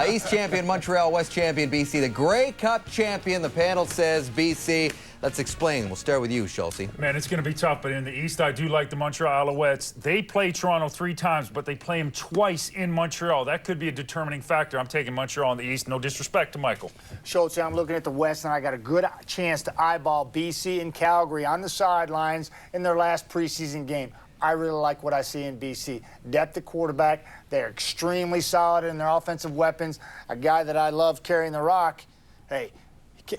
East champion Montreal, West champion BC. The Grey Cup champion, the panel says BC. Let's explain. We'll start with you, Schultze. Man, it's going to be tough, but in the East, I do like the Montreal Alouettes. They play Toronto 3 times, but they play them twice in Montreal. That could be a determining factor. I'm taking Montreal in the East. No disrespect to Michael. Schultze, I'm looking at the West, and I got a good chance to eyeball BC and Calgary on the sidelines in their last preseason game. I really like what I see in BC. Depth at quarterback. They're extremely solid in their offensive weapons. A guy that I love carrying the rock, hey,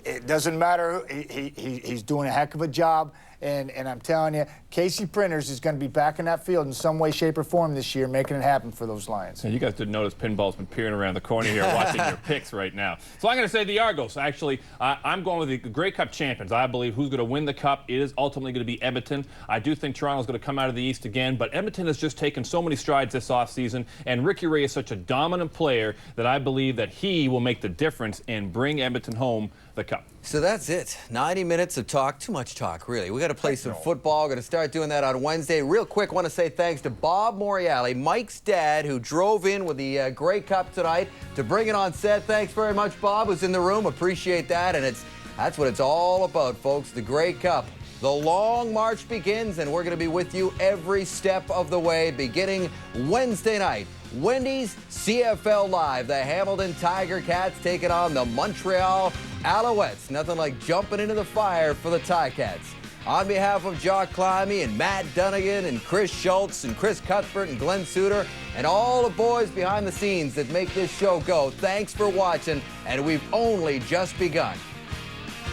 it doesn't matter. He's doing a heck of a job. And I'm telling you, Casey Printers is going to be back in that field in some way, shape, or form this year, making it happen for those Lions. Yeah, you guys didn't notice Pinball's been peering around the corner here watching your picks right now. So I'm going to say the Argos. Actually, I'm going with the Grey Cup champions. I believe who's going to win the Cup is ultimately going to be Edmonton. I do think Toronto's going to come out of the East again, but Edmonton has just taken so many strides this offseason, and Ricky Ray is such a dominant player that I believe that he will make the difference and bring Edmonton home the Cup. So that's it. 90 minutes of talk. Too much talk, really. We got to play some football. We're going to start doing that on Wednesday. Real quick, want to say thanks to Bob Moriali, Mike's dad, who drove in with the Grey Cup tonight to bring it on set. Thanks very much, Bob, who's in the room. Appreciate that. And that's what it's all about, folks, the Grey Cup. The long march begins, and we're going to be with you every step of the way, beginning Wednesday night. Wendy's CFL Live. The Hamilton Tiger Cats taking on the Montreal Alouettes. Nothing like jumping into the fire for the Ticats. On behalf of Jock Climby and Matt Dunnigan and Chris Schultz and Chris Cuthbert and Glenn Suter and all the boys behind the scenes that make this show go, thanks for watching, and we've only just begun.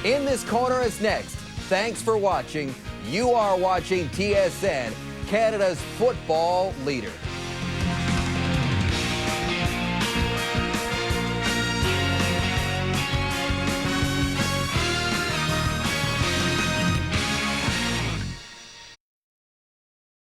In This Corner is next. Thanks for watching. You are watching TSN, Canada's football leader.